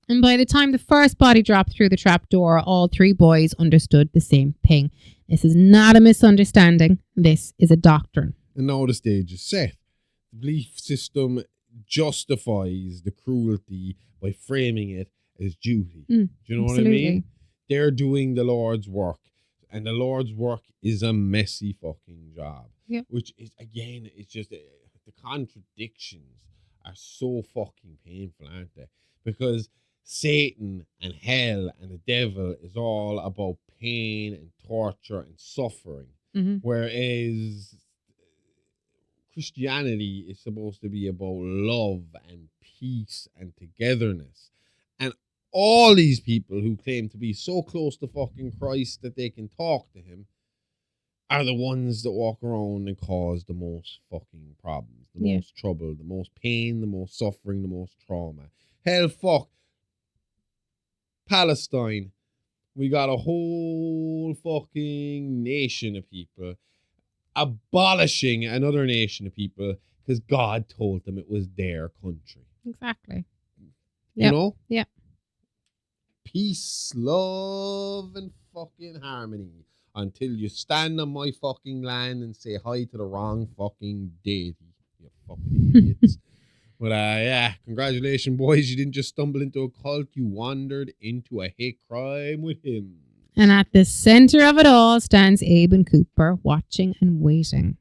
Speaker 5: And by the time the first body dropped through the trap door, all three boys understood the same thing. This is not a misunderstanding. This is a doctrine.
Speaker 4: And now the stage is set. The belief system justifies the cruelty by framing it as duty. Do you know
Speaker 5: absolutely.
Speaker 4: what I mean? They're doing the Lord's work. And the Lord's work is a messy fucking job.
Speaker 5: Yep.
Speaker 4: Which is, again, it's just the contradictions are so fucking painful, aren't they? Because Satan and hell and the devil is all about pain and torture and suffering.
Speaker 5: Mm-hmm.
Speaker 4: Whereas Christianity is supposed to be about love and peace and togetherness. And all these people who claim to be so close to fucking Christ that they can talk to him are the ones that walk around and cause the most fucking problems, the most trouble, the most pain, the most suffering, the most trauma. Hell, fuck. Palestine. We got a whole fucking nation of people abolishing another nation of people because God told them it was their country.
Speaker 5: Exactly.
Speaker 4: You know?
Speaker 5: Yeah.
Speaker 4: Peace, love, and fucking harmony until you stand on my fucking land and say hi to the wrong fucking deity. You fucking idiots. But yeah, congratulations, boys. You didn't just stumble into a cult. You wandered into a hate crime with him.
Speaker 5: And at the center of it all stands Abin Cooper, watching and waiting.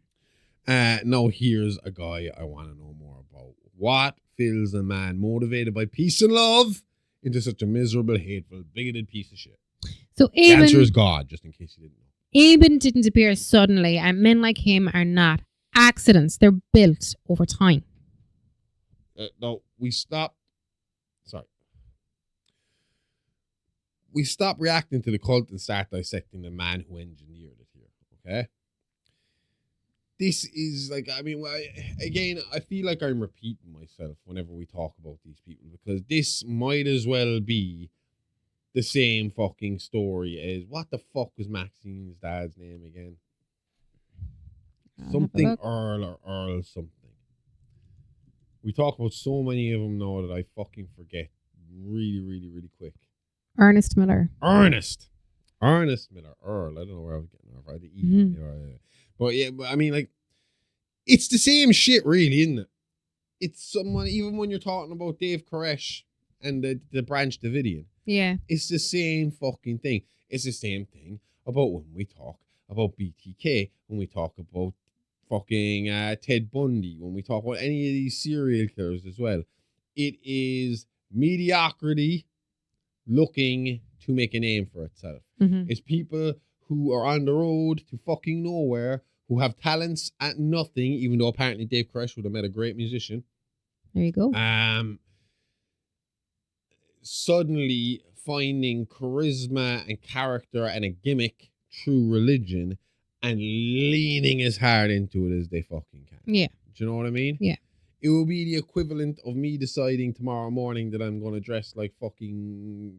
Speaker 4: Now here's a guy I want to know more about. What fills a man motivated by peace and love into such a miserable, hateful, bigoted piece of shit?
Speaker 5: So
Speaker 4: The answer
Speaker 5: Abin,
Speaker 4: is God, just in case you didn't know.
Speaker 5: Abin didn't appear suddenly, and men like him are not accidents. They're built over time.
Speaker 4: No, we stop reacting to the cult and start dissecting the man who engineered it here, okay? This is like, I mean, again, I feel like I'm repeating myself whenever we talk about these people, because this might as well be the same fucking story as, what the fuck was Maxine's dad's name again? Something Earl or Earl something. We talk about so many of them now that I fucking forget really, really, really quick.
Speaker 5: Ernest Miller.
Speaker 4: Ernest Miller. Earl. I don't know where I was getting off. The E. But yeah, I mean, like, it's the same shit, really, isn't it? It's someone, even when you're talking about Dave Koresh and the Branch Davidian.
Speaker 5: Yeah.
Speaker 4: It's the same fucking thing. It's the same thing about when we talk about BTK, when we talk about fucking Ted Bundy, when we talk about any of these serial killers as well. It is mediocrity looking to make a name for itself.
Speaker 5: Mm-hmm.
Speaker 4: It's people who are on the road to fucking nowhere, who have talents at nothing, even though apparently Dave Koresh would have met a great musician.
Speaker 5: There you go.
Speaker 4: Suddenly finding charisma and character and a gimmick through religion and leaning as hard into it as they fucking can.
Speaker 5: Yeah.
Speaker 4: Do you know what I mean?
Speaker 5: Yeah.
Speaker 4: It will be the equivalent of me deciding tomorrow morning that I'm going to dress like fucking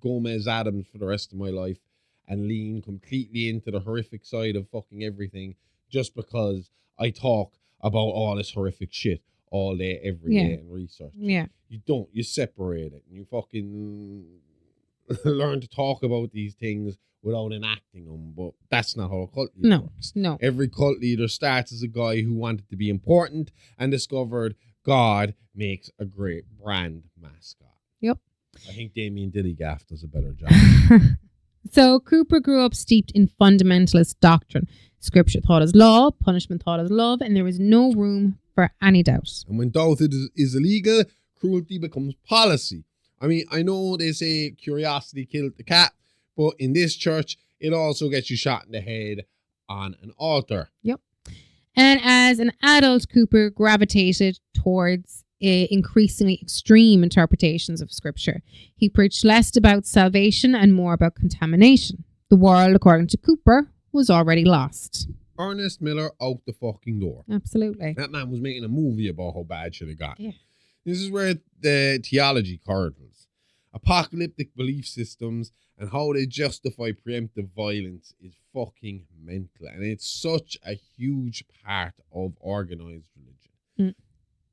Speaker 4: Gomez Adams for the rest of my life and lean completely into the horrific side of fucking everything just because I talk about all this horrific shit all day, every day and research.
Speaker 5: Yeah.
Speaker 4: You don't. You separate it. And you fucking learn to talk about these things without enacting them. But that's not how a cult leader works.
Speaker 5: No.
Speaker 4: Every cult leader starts as a guy who wanted to be important and discovered God makes a great brand mascot.
Speaker 5: Yep.
Speaker 4: I think Damien Dillygaff does a better job.
Speaker 5: So Cooper grew up steeped in fundamentalist doctrine. Scripture taught as law, punishment taught as love, and there was no room for any doubt.
Speaker 4: And when doubt is illegal, cruelty becomes policy. I mean, I know they say curiosity killed the cat, but in this church, it also gets you shot in the head on an altar.
Speaker 5: Yep. And as an adult, Cooper gravitated towards increasingly extreme interpretations of scripture. He preached less about salvation and more about contamination. The world, according to Cooper, was already lost.
Speaker 4: Ernest Miller out the fucking door.
Speaker 5: Absolutely.
Speaker 4: That man was making a movie about how bad shit it got.
Speaker 5: Yeah.
Speaker 4: This is where the theology curdles. Apocalyptic belief systems and how they justify preemptive violence is fucking mental. And it's such a huge part of organized religion.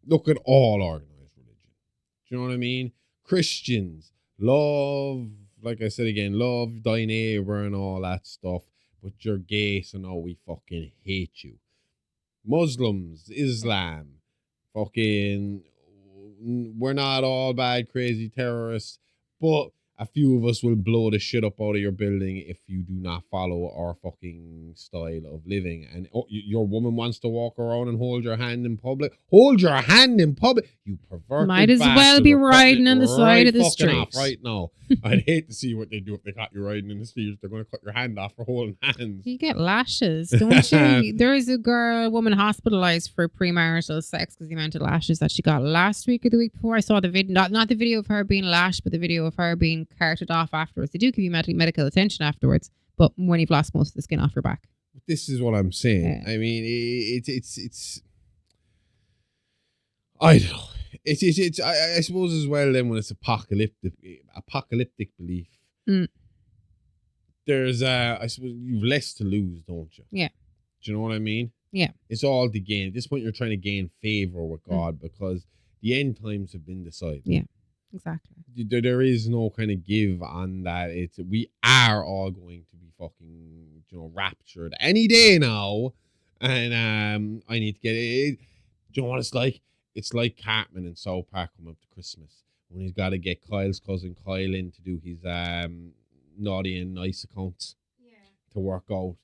Speaker 4: Look at all organized religion. Do you know what I mean? Christians, love, like I said again, love thy neighbor and all that stuff. But you're gay, so now we fucking hate you. Muslims, Islam, fucking, we're not all bad, crazy terrorists, but a few of us will blow the shit up out of your building if you do not follow our fucking style of living. And your woman wants to walk around and hold your hand in public. Hold your hand in public, you pervert.
Speaker 5: Might as well be riding on the side of the street
Speaker 4: right now. I'd hate to see what they do if they caught you riding in the street. They're going to cut your hand off for holding hands.
Speaker 5: You get lashes, don't you? There is a woman hospitalized for premarital sex because the amount of lashes that she got last week or the week before. I saw the video, not the video of her being lashed, but the video of her being carted off afterwards. They do give you medical attention afterwards, but when you've lost most of the skin off your back.
Speaker 4: This is what I'm saying. I mean, it's I don't know. It's I suppose as well then when it's apocalyptic belief, there's I suppose you've less to lose, don't you?
Speaker 5: Yeah.
Speaker 4: Do you know what I mean?
Speaker 5: Yeah.
Speaker 4: It's all to gain. At this point, you're trying to gain favor with God because the end times have been decided.
Speaker 5: Yeah. Exactly.
Speaker 4: There is no kind of give on that. We are all going to be fucking, raptured any day now, and I need to get it. Do you know what it's like? It's like Cartman in South Park coming up to Christmas when he's got to get Kyle's cousin Kyle in to do his naughty and nice accounts to work out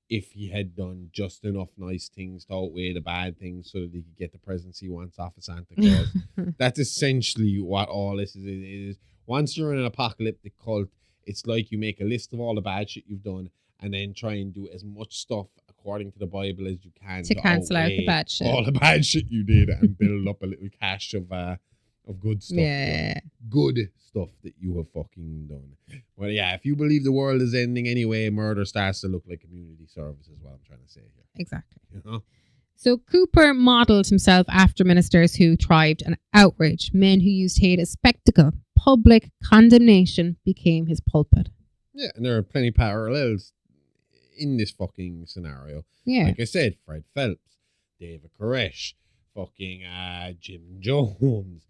Speaker 4: if he had done just enough nice things to outweigh the bad things so that he could get the presents he wants off of Santa Claus. That's essentially what all this is. It is. Once you're in an apocalyptic cult, it's like you make a list of all the bad shit you've done and then try and do as much stuff according to the Bible as you can
Speaker 5: to cancel out the
Speaker 4: outweigh
Speaker 5: bad shit.
Speaker 4: all the bad shit you did and build up a little cache of good stuff.
Speaker 5: Yeah.
Speaker 4: Good stuff that you have fucking done. Well, yeah, if you believe the world is ending anyway, murder starts to look like community service is what I'm trying to say here.
Speaker 5: Exactly.
Speaker 4: You know?
Speaker 5: So Cooper modelled himself after ministers who thrived on outrage. Men who used hate as spectacle. Public condemnation became his pulpit.
Speaker 4: Yeah, and there are plenty of parallels in this fucking scenario.
Speaker 5: Yeah.
Speaker 4: Like I said, Fred Phelps, David Koresh, fucking Jim Jones,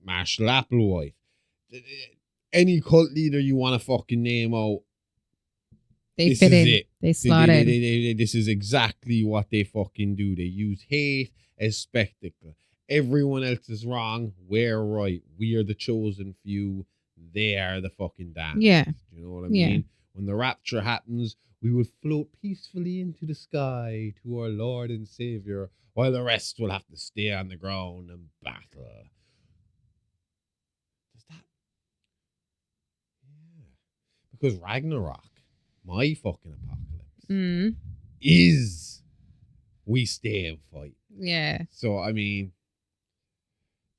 Speaker 4: Marshall Applewhite. Any cult leader you want to fucking name out,
Speaker 5: They
Speaker 4: this
Speaker 5: fit
Speaker 4: is
Speaker 5: in.
Speaker 4: it.
Speaker 5: They slot in.
Speaker 4: This is exactly what they fucking do. They use hate as spectacle. Everyone else is wrong. We're right. We are the chosen few. They are the fucking damned.
Speaker 5: Yeah.
Speaker 4: You know what I mean? When the rapture happens, we will float peacefully into the sky to our Lord and Savior, while the rest will have to stay on the ground and battle. Does that? Yeah. Because Ragnarok, my fucking apocalypse, is we stay and fight.
Speaker 5: Yeah.
Speaker 4: So, I mean,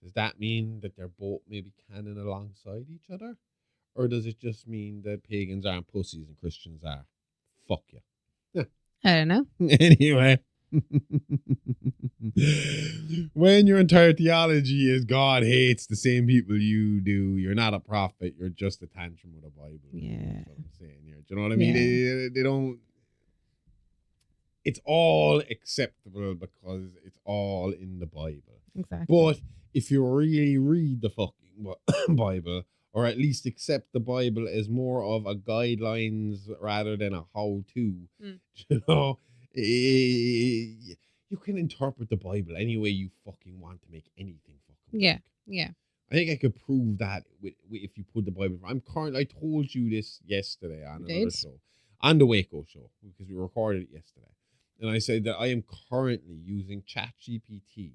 Speaker 4: does that mean that they're both maybe canon alongside each other? Or does it just mean that pagans aren't pussies and Christians are? Fuck you.
Speaker 5: I don't know.
Speaker 4: Anyway. When your entire theology is God hates the same people you do, you're not a prophet, you're just a tantrum with a Bible.
Speaker 5: Yeah.
Speaker 4: That's what I'm saying here. Do you know what I mean?
Speaker 5: Yeah.
Speaker 4: They don't... It's all acceptable because it's all in the Bible.
Speaker 5: Exactly.
Speaker 4: But if you really read the fucking Bible, or at least accept the Bible as more of a guidelines rather than a how-to, you know, you can interpret the Bible any way you fucking want to make anything fucking work.
Speaker 5: Yeah.
Speaker 4: I think I could prove that with if you put the Bible. I told you this yesterday on another show, on the Waco show, because we recorded it yesterday. And I said that I am currently using ChatGPT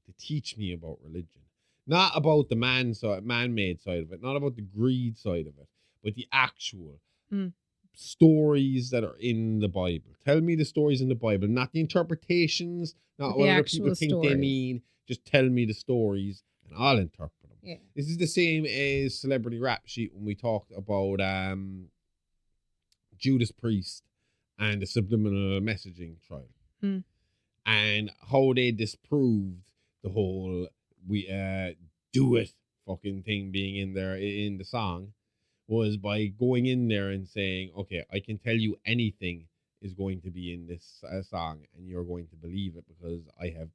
Speaker 4: to teach me about religion. Not about the man-made side of it, not about the greed side of it, but the actual stories that are in the Bible. Tell me the stories in the Bible, not the interpretations, not what other people think they mean. Just tell me the stories and I'll interpret them.
Speaker 5: Yeah.
Speaker 4: This is the same as Celebrity Rap Sheet when we talked about Judas Priest and the subliminal messaging trial. And how they disproved the whole do it fucking thing being in there in the song was by going in there and saying, okay, I can tell you anything is going to be in this song and you're going to believe it because I have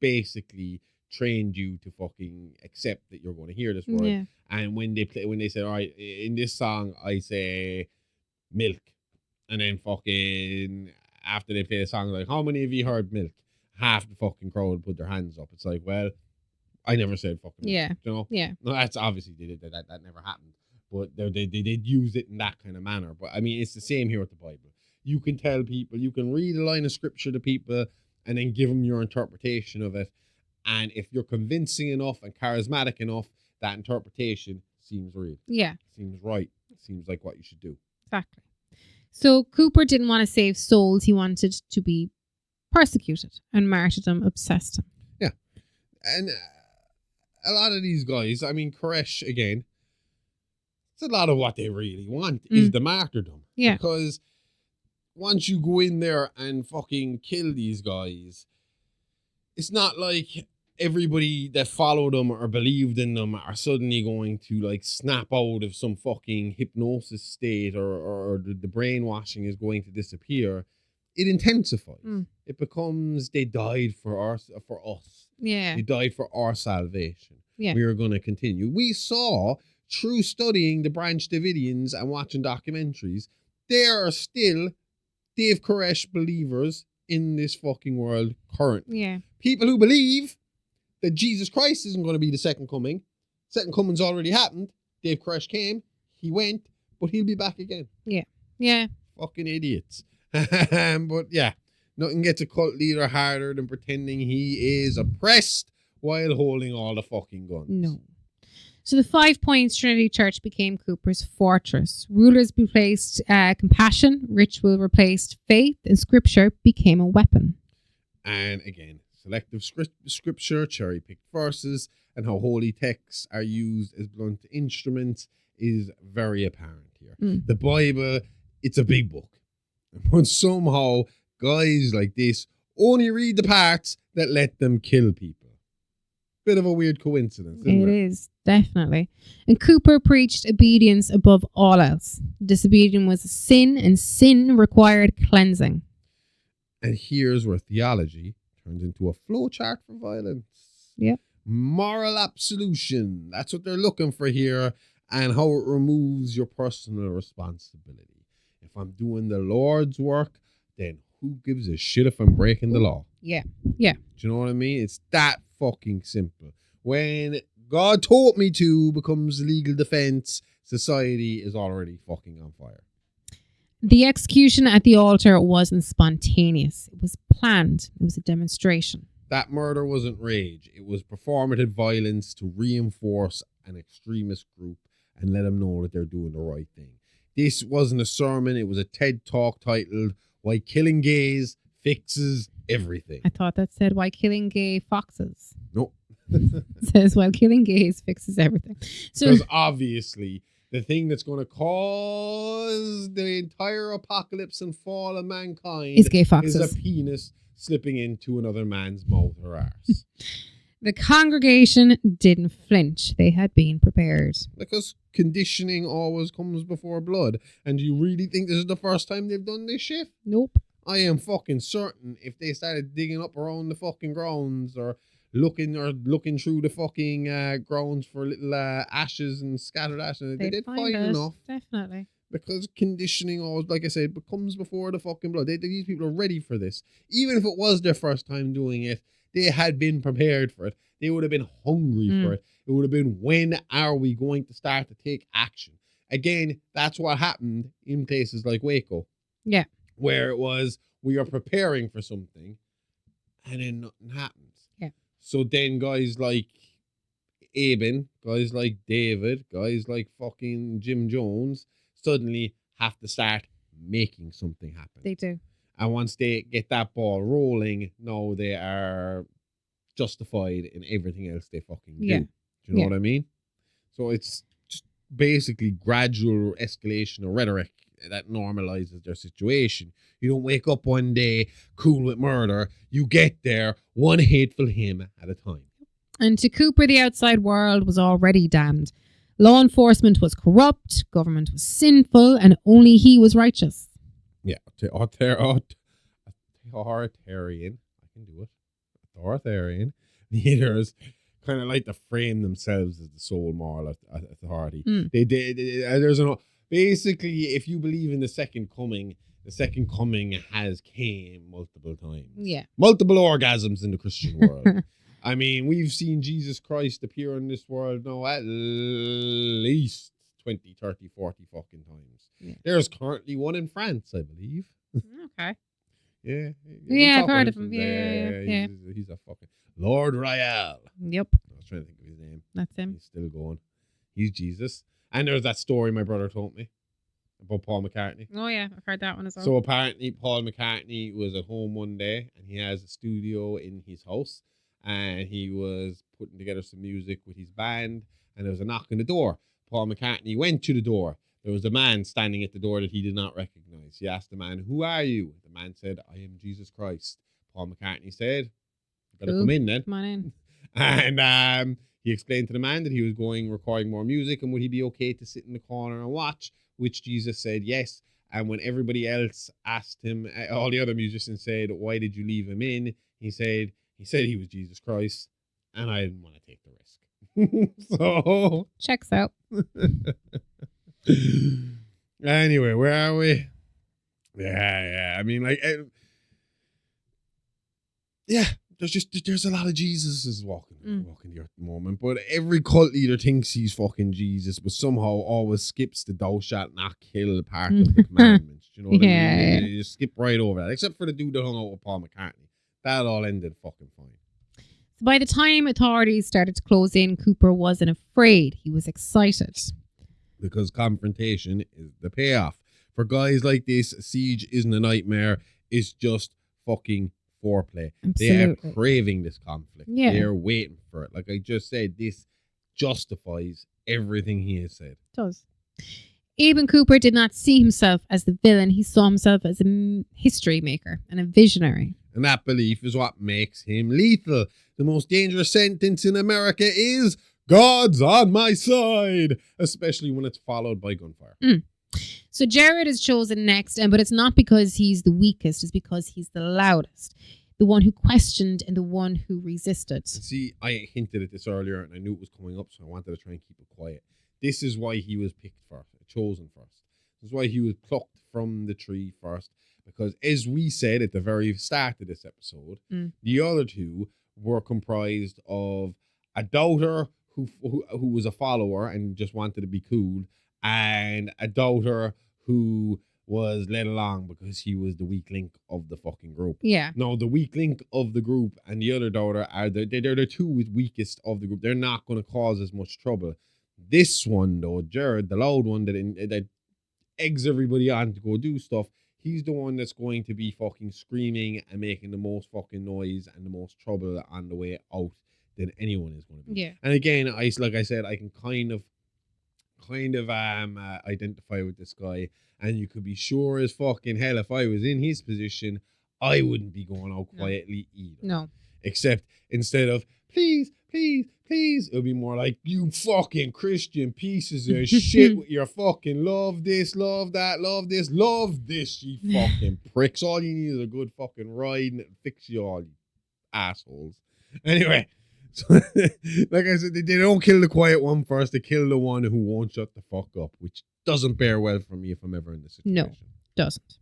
Speaker 4: basically trained you to fucking accept that you're going to hear this word.
Speaker 5: Yeah.
Speaker 4: And when they said, all right, in this song I say milk, and then fucking after they play the song, like, how many of you heard milk? Half the fucking crowd put their hands up. It's like, well, I never said fucking milk.
Speaker 5: Yeah.
Speaker 4: You know?
Speaker 5: Yeah.
Speaker 4: No, that's obviously that never happened. But they did use it in that kind of manner. But I mean, it's the same here with the Bible. You can tell people, you can read a line of scripture to people and then give them your interpretation of it. And if you're convincing enough and charismatic enough, that interpretation seems real.
Speaker 5: Yeah.
Speaker 4: Seems right. Seems like what you should do.
Speaker 5: Exactly. So Cooper didn't want to save souls. He wanted to be persecuted, and martyrdom obsessed him.
Speaker 4: Yeah. And a lot of these guys, I mean, Koresh, again, it's a lot of what they really want is the martyrdom.
Speaker 5: Yeah.
Speaker 4: Because once you go in there and fucking kill these guys, it's not like everybody that followed them or believed in them are suddenly going to like snap out of some fucking hypnosis state or the brainwashing is going to disappear. It intensifies. It becomes they died for us.
Speaker 5: Yeah.
Speaker 4: They died for our salvation.
Speaker 5: Yeah.
Speaker 4: We are going to continue. We saw through studying the Branch Davidians and watching documentaries, there are still Dave Koresh believers in this fucking world currently.
Speaker 5: Yeah.
Speaker 4: People who believe that Jesus Christ isn't going to be the second coming. Second coming's already happened. Dave Koresh came, he went, but he'll be back again.
Speaker 5: Yeah.
Speaker 4: Fucking idiots. But yeah, nothing gets a cult leader harder than pretending he is oppressed while holding all the fucking guns.
Speaker 5: No. So the 5 Points Trinity Church became Cooper's fortress. Rulers replaced compassion, ritual replaced faith, and scripture became a weapon.
Speaker 4: And again, selective scripture, cherry-picked verses, and how holy texts are used as blunt instruments is very apparent here. The Bible, it's a big book. But somehow, guys like this only read the parts that let them kill people. Bit of a weird coincidence, isn't it?
Speaker 5: It is, definitely. And Cooper preached obedience above all else. Disobedience was a sin, and sin required cleansing.
Speaker 4: And here's where theology turns into a flowchart for violence.
Speaker 5: Yep.
Speaker 4: Moral absolution. That's what they're looking for here, and how it removes your personal responsibility. If I'm doing the Lord's work, then who gives a shit if I'm breaking the law?
Speaker 5: Yeah.
Speaker 4: Do you know what I mean? It's that fucking simple. When God told me to becomes legal defense, society is already fucking on fire.
Speaker 5: The execution at the altar wasn't spontaneous. It was planned. It was a demonstration.
Speaker 4: That murder wasn't rage. It was performative violence to reinforce an extremist group and let them know that they're doing the right thing. This wasn't a sermon. It was a TED Talk titled Why Killing Gays Fixes Everything.
Speaker 5: I thought that said why killing gay foxes.
Speaker 4: No.
Speaker 5: It says while killing gays fixes everything. So
Speaker 4: Because obviously the thing that's going to cause the entire apocalypse and fall of mankind
Speaker 5: is gay foxes.
Speaker 4: is a penis slipping into another man's mouth or arse.
Speaker 5: The congregation didn't flinch. They had been prepared.
Speaker 4: Because conditioning always comes before blood. And do you really think this is the first time they've done this shit?
Speaker 5: Nope.
Speaker 4: I am fucking certain if they started digging up around the fucking grounds or looking through the fucking grounds for little ashes and scattered ashes, they did find enough.
Speaker 5: Definitely.
Speaker 4: Because conditioning always, like I said, comes before the fucking blood. These people are ready for this. Even if it was their first time doing it, they had been prepared for it. They would have been hungry for it. It would have been, when are we going to start to take action? Again, that's what happened in places like Waco.
Speaker 5: Yeah.
Speaker 4: Where it was, we are preparing for something, and then nothing happens.
Speaker 5: Yeah.
Speaker 4: So then guys like Abin, guys like David, guys like fucking Jim Jones suddenly have to start making something happen.
Speaker 5: They do.
Speaker 4: And once they get that ball rolling, now they are justified in everything else they fucking do.
Speaker 5: Yeah.
Speaker 4: Do you know what I mean? So it's just basically gradual escalation of rhetoric that normalizes their situation. You don't wake up one day cool with murder. You get there one hateful hymn at a time.
Speaker 5: And to Cooper, the outside world was already damned. Law enforcement was corrupt, government was sinful, and only he was righteous.
Speaker 4: Yeah, authoritarian. I can do it. Authoritarian leaders kind of like to frame themselves as the sole moral authority. Basically, if you believe in the second coming has came multiple times.
Speaker 5: Yeah.
Speaker 4: Multiple orgasms in the Christian world. I mean, we've seen Jesus Christ appear in this world now at least 20, 30, 40 fucking times. Yeah. There's currently one in France, I believe.
Speaker 5: Okay.
Speaker 4: Yeah.
Speaker 5: Yeah, I've heard of him. Yeah.
Speaker 4: He's a fucking Lord Royale.
Speaker 5: Yep.
Speaker 4: I was trying to think of his name.
Speaker 5: That's him.
Speaker 4: He's still going. He's Jesus. And there's that story my brother told me about Paul McCartney.
Speaker 5: Oh, yeah. I've heard that one as well.
Speaker 4: So apparently Paul McCartney was at home one day and he has a studio in his house and he was putting together some music with his band and there was a knock on the door. Paul McCartney went to the door. There was a man standing at the door that he did not recognize. He asked the man, "Who are you?" The man said, "I am Jesus Christ." Paul McCartney said, "You better come in then."
Speaker 5: Come on in.
Speaker 4: And he explained to the man that he was recording more music and would he be okay to sit in the corner and watch, which Jesus said yes. And when everybody else asked him, all the other musicians said, "Why did you leave him in?" He said he was Jesus Christ and I didn't want to take the risk. So
Speaker 5: checks out.
Speaker 4: Anyway, where are we? Yeah. I mean, like, there's a lot of Jesuses walking the earth at the moment, but every cult leader thinks he's fucking Jesus, but somehow always skips the thou shalt not kill part of the commandments. You know what I mean? You just skip right over that, except for the dude that hung out with Paul McCartney. That all ended fucking fine.
Speaker 5: By the time authorities started to close in, Cooper wasn't afraid. He was excited.
Speaker 4: Because confrontation is the payoff. For guys like this, siege isn't a nightmare. It's just fucking foreplay.
Speaker 5: Absolutely.
Speaker 4: They are craving this conflict.
Speaker 5: Yeah.
Speaker 4: They're waiting for it. Like I just said, this justifies everything he has said.
Speaker 5: It does. Abin Cooper did not see himself as the villain. He saw himself as a history maker and a visionary.
Speaker 4: And that belief is what makes him lethal. The most dangerous sentence in America is, God's on my side, especially when it's followed by gunfire.
Speaker 5: So Jared is chosen next, but it's not because he's the weakest, it's because he's the loudest, the one who questioned and the one who resisted.
Speaker 4: See, I hinted at this earlier and I knew it was coming up, so I wanted to try and keep it quiet. This is why he was picked first, chosen first. This is why he was plucked from the tree first, because as we said at the very start of this episode, the other two were comprised of a doubter who was a follower and just wanted to be cool, and a doubter who was led along because he was the weak link of the fucking group.
Speaker 5: Yeah.
Speaker 4: No, the weak link of the group and the other doubter are they're the two weakest of the group. They're not going to cause as much trouble. This one though, Jared, the loud one that eggs everybody on to go do stuff, he's the one that's going to be fucking screaming and making the most fucking noise and the most trouble on the way out than anyone is going to be.
Speaker 5: Yeah.
Speaker 4: And again, like I said, I can kind of identify with this guy, and you could be sure as fucking hell if I was in his position, I wouldn't be going out quietly either.
Speaker 5: No.
Speaker 4: Except instead of please, it would be more like, you fucking Christian pieces of shit with your fucking love this, love that, love this, you fucking pricks. All you need is a good fucking ride and it'll fix you all, you assholes. Anyway, so, like I said, they don't kill the quiet one first. They kill the one who won't shut the fuck up, which doesn't bear well for me if I'm ever in this situation.
Speaker 5: No, doesn't.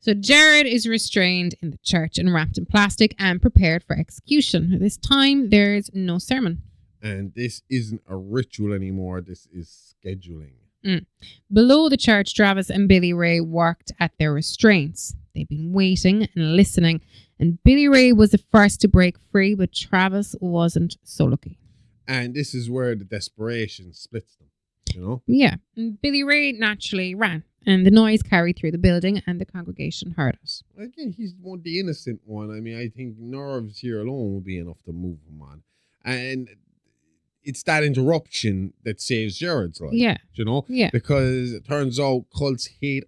Speaker 5: So Jared is restrained in the church and wrapped in plastic and prepared for execution. This time, there's no sermon.
Speaker 4: And this isn't a ritual anymore. This is scheduling.
Speaker 5: Below the church, Travis and Billy Ray worked at their restraints. They'd been waiting and listening, and Billy Ray was the first to break free, but Travis wasn't so lucky.
Speaker 4: And this is where the desperation splits them, you know?
Speaker 5: Yeah, and Billy Ray naturally ran, and the noise carried through the building, and the congregation heard it.
Speaker 4: Again, he's the innocent one. I mean, I think nerves here alone will be enough to move him on. And it's that interruption that saves Jared's life.
Speaker 5: Yeah.
Speaker 4: You know?
Speaker 5: Yeah.
Speaker 4: Because it turns out cults hate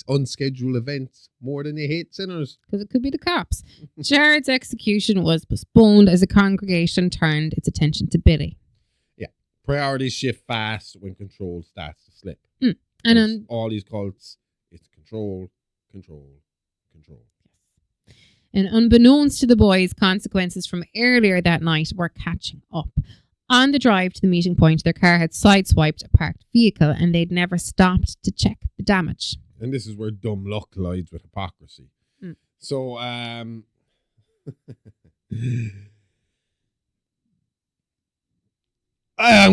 Speaker 4: unscheduled events more than they hate sinners.
Speaker 5: Because it could be the cops. Jared's execution was postponed as the congregation turned its attention to Billy.
Speaker 4: Yeah. Priorities shift fast when control starts to slip.
Speaker 5: And then
Speaker 4: all these cults, it's control.
Speaker 5: And unbeknownst to the boys, consequences from earlier that night were catching up. On the drive to the meeting point, their car had sideswiped a parked vehicle and they'd never stopped to check the damage.
Speaker 4: And this is where dumb luck collides with hypocrisy. So, I'm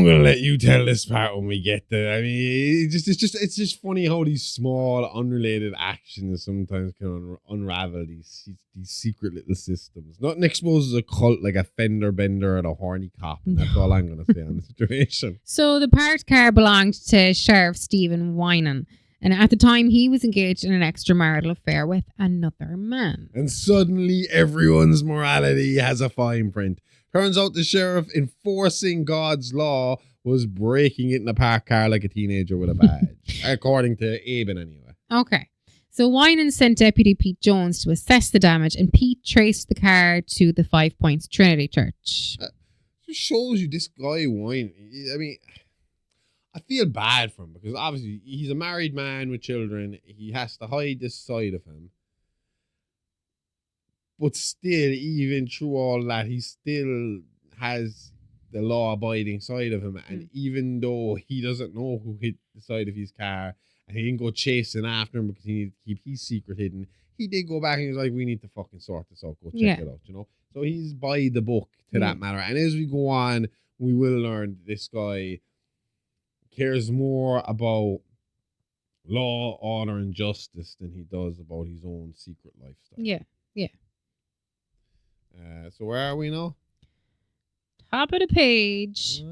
Speaker 4: gonna let you tell this part when we get there. I mean, it's just funny how these small, unrelated actions sometimes can unravel these secret little systems. Nothing exposes a cult like a fender bender and a horny cop. And that's all I'm gonna say on the situation.
Speaker 5: So the parked car belonged to Sheriff Stephen Winan, and at the time he was engaged in an extramarital affair with another man.
Speaker 4: And suddenly everyone's morality has a fine print. Turns out the sheriff enforcing God's law was breaking it in a parked car like a teenager with a badge. According to Abin, anyway.
Speaker 5: Okay. So Winan sent Deputy Pete Jones to assess the damage, and Pete traced the car to the 5 Points Trinity Church.
Speaker 4: Just shows you this guy, Winan. I mean, I feel bad for him because obviously he's a married man with children. He has to hide this side of him. But still, even through all that, he still has the law-abiding side of him. And even though he doesn't know who hit the side of his car, and he didn't go chasing after him because he needed to keep his secret hidden. He did go back and he was like, we need to fucking sort this out. Go check it out, you know? So he's by the book to that matter. And as we go on, we will learn this guy cares more about law, order, and justice than he does about his own secret lifestyle.
Speaker 5: Yeah.
Speaker 4: So where are we now?
Speaker 5: Top of the page.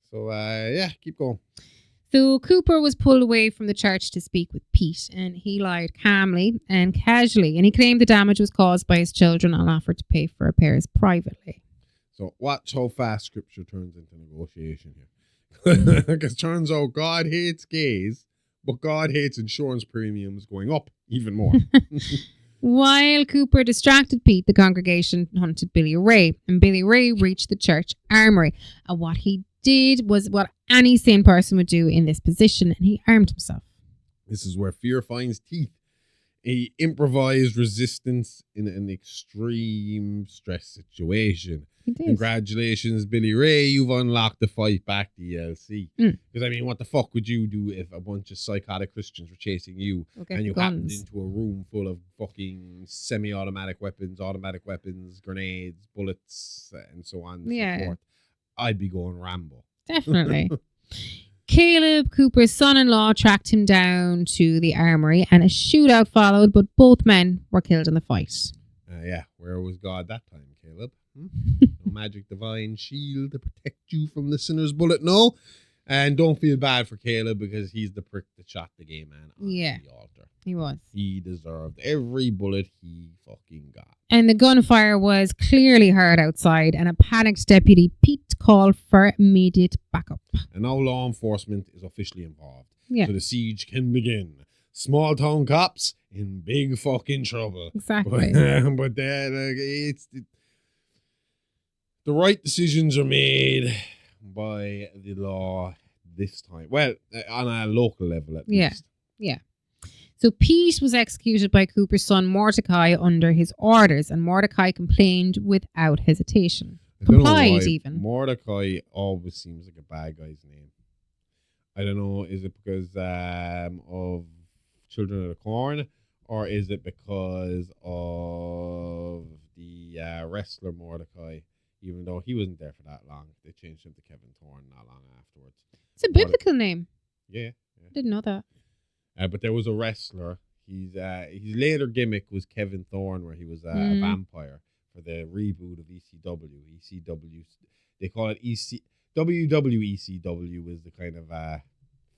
Speaker 4: So, keep going.
Speaker 5: So Cooper was pulled away from the church to speak with Pete, and he lied calmly and casually, and he claimed the damage was caused by his children and offered to pay for repairs privately.
Speaker 4: So watch how fast scripture turns into negotiation here. Because turns out God hates gays, but God hates insurance premiums going up even more.
Speaker 5: While Cooper distracted Pete, the congregation hunted Billy Ray, and Billy Ray reached the church armory. And what he did was what any sane person would do in this position, and he armed himself.
Speaker 4: This is where fear finds teeth. He improvised resistance in an extreme stress situation.
Speaker 5: He did.
Speaker 4: Congratulations, Billy Ray. You've unlocked the Fight Back DLC. Because, I mean, what the fuck would you do if a bunch of psychotic Christians were chasing you and you happened into a room full of fucking semi-automatic weapons, automatic weapons, grenades, bullets, and so on and so forth? I'd be going Rambo.
Speaker 5: Definitely. Caleb, Cooper's son-in-law, tracked him down to the armory, and a shootout followed, but both men were killed in the fight.
Speaker 4: Where was God that time, Caleb? No magic divine shield to protect you from the sinner's bullet, no? And don't feel bad for Caleb because he's the prick that shot the gay man on the altar.
Speaker 5: He was.
Speaker 4: He deserved every bullet he fucking got.
Speaker 5: And the gunfire was clearly heard outside, and a panicked deputy Pete called for immediate backup.
Speaker 4: And now law enforcement is officially involved.
Speaker 5: Yeah.
Speaker 4: So the siege can begin. Small town cops in big fucking trouble.
Speaker 5: Exactly.
Speaker 4: But the right decisions are made by the law this time. Well, on a local level at least.
Speaker 5: Yeah. So Pete was executed by Cooper's son Mordecai under his orders, and Mordecai complained without hesitation. Complied even.
Speaker 4: Mordecai always seems like a bad guy's name. I don't know, is it because of Children of the Corn, or is it because of the wrestler Mordecai? Even though he wasn't there for that long, they changed him to Kevin Thorne not long afterwards.
Speaker 5: It's a biblical name.
Speaker 4: Yeah.
Speaker 5: I didn't know that.
Speaker 4: But there was a wrestler. His later gimmick was Kevin Thorne, where he was a vampire for the reboot of ECW. ECW, they call it WWECW is the kind of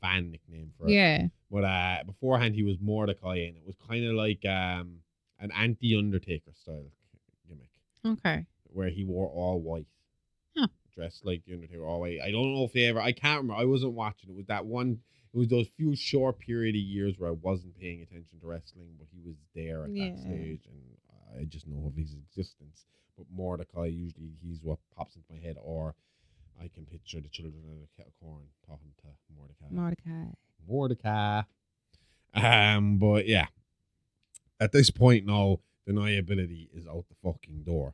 Speaker 4: fan nickname for it.
Speaker 5: Yeah.
Speaker 4: But beforehand he was Mordecai, and it was kind of like an anti-Undertaker style gimmick.
Speaker 5: Okay.
Speaker 4: Where he wore all white.
Speaker 5: Huh.
Speaker 4: Dressed like the Undertaker, all white. I don't know if they ever, I can't remember. I wasn't watching. It was that one, it was those few short period of years where I wasn't paying attention to wrestling, but he was there at that stage, and I just know of his existence. But Mordecai, usually he's what pops into my head, or I can picture the Children of the Corn talking to Mordecai. But yeah, at this point now, deniability is out the fucking door.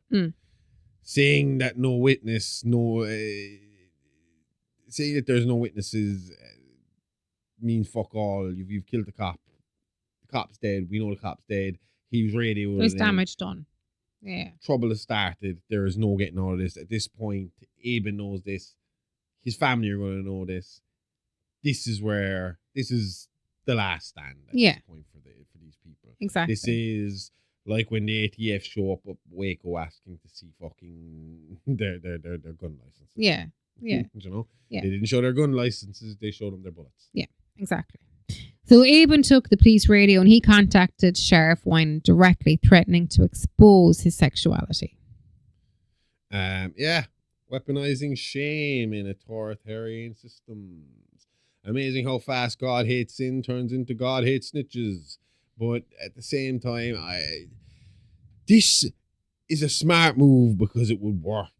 Speaker 4: Saying that no witness, saying that there's no witnesses means fuck all. You've killed the cop. The cop's dead. We know the cop's dead. He was radioed.
Speaker 5: There's damage done. Yeah.
Speaker 4: Trouble has started. There is no getting out of this. At this point, Abin knows this. His family are going to know this. This is the last stand at this point for these people.
Speaker 5: Exactly.
Speaker 4: This is like when the ATF show up Waco asking to see fucking their gun licenses.
Speaker 5: Yeah.
Speaker 4: You know?
Speaker 5: Yeah.
Speaker 4: They didn't show their gun licenses, they showed them their bullets.
Speaker 5: Yeah, exactly. So Abin took the police radio and he contacted Sheriff Wine directly, threatening to expose his sexuality.
Speaker 4: Weaponizing shame in authoritarian systems. Amazing how fast God hates sin turns into God hates snitches. But at the same time, this is a smart move because it would work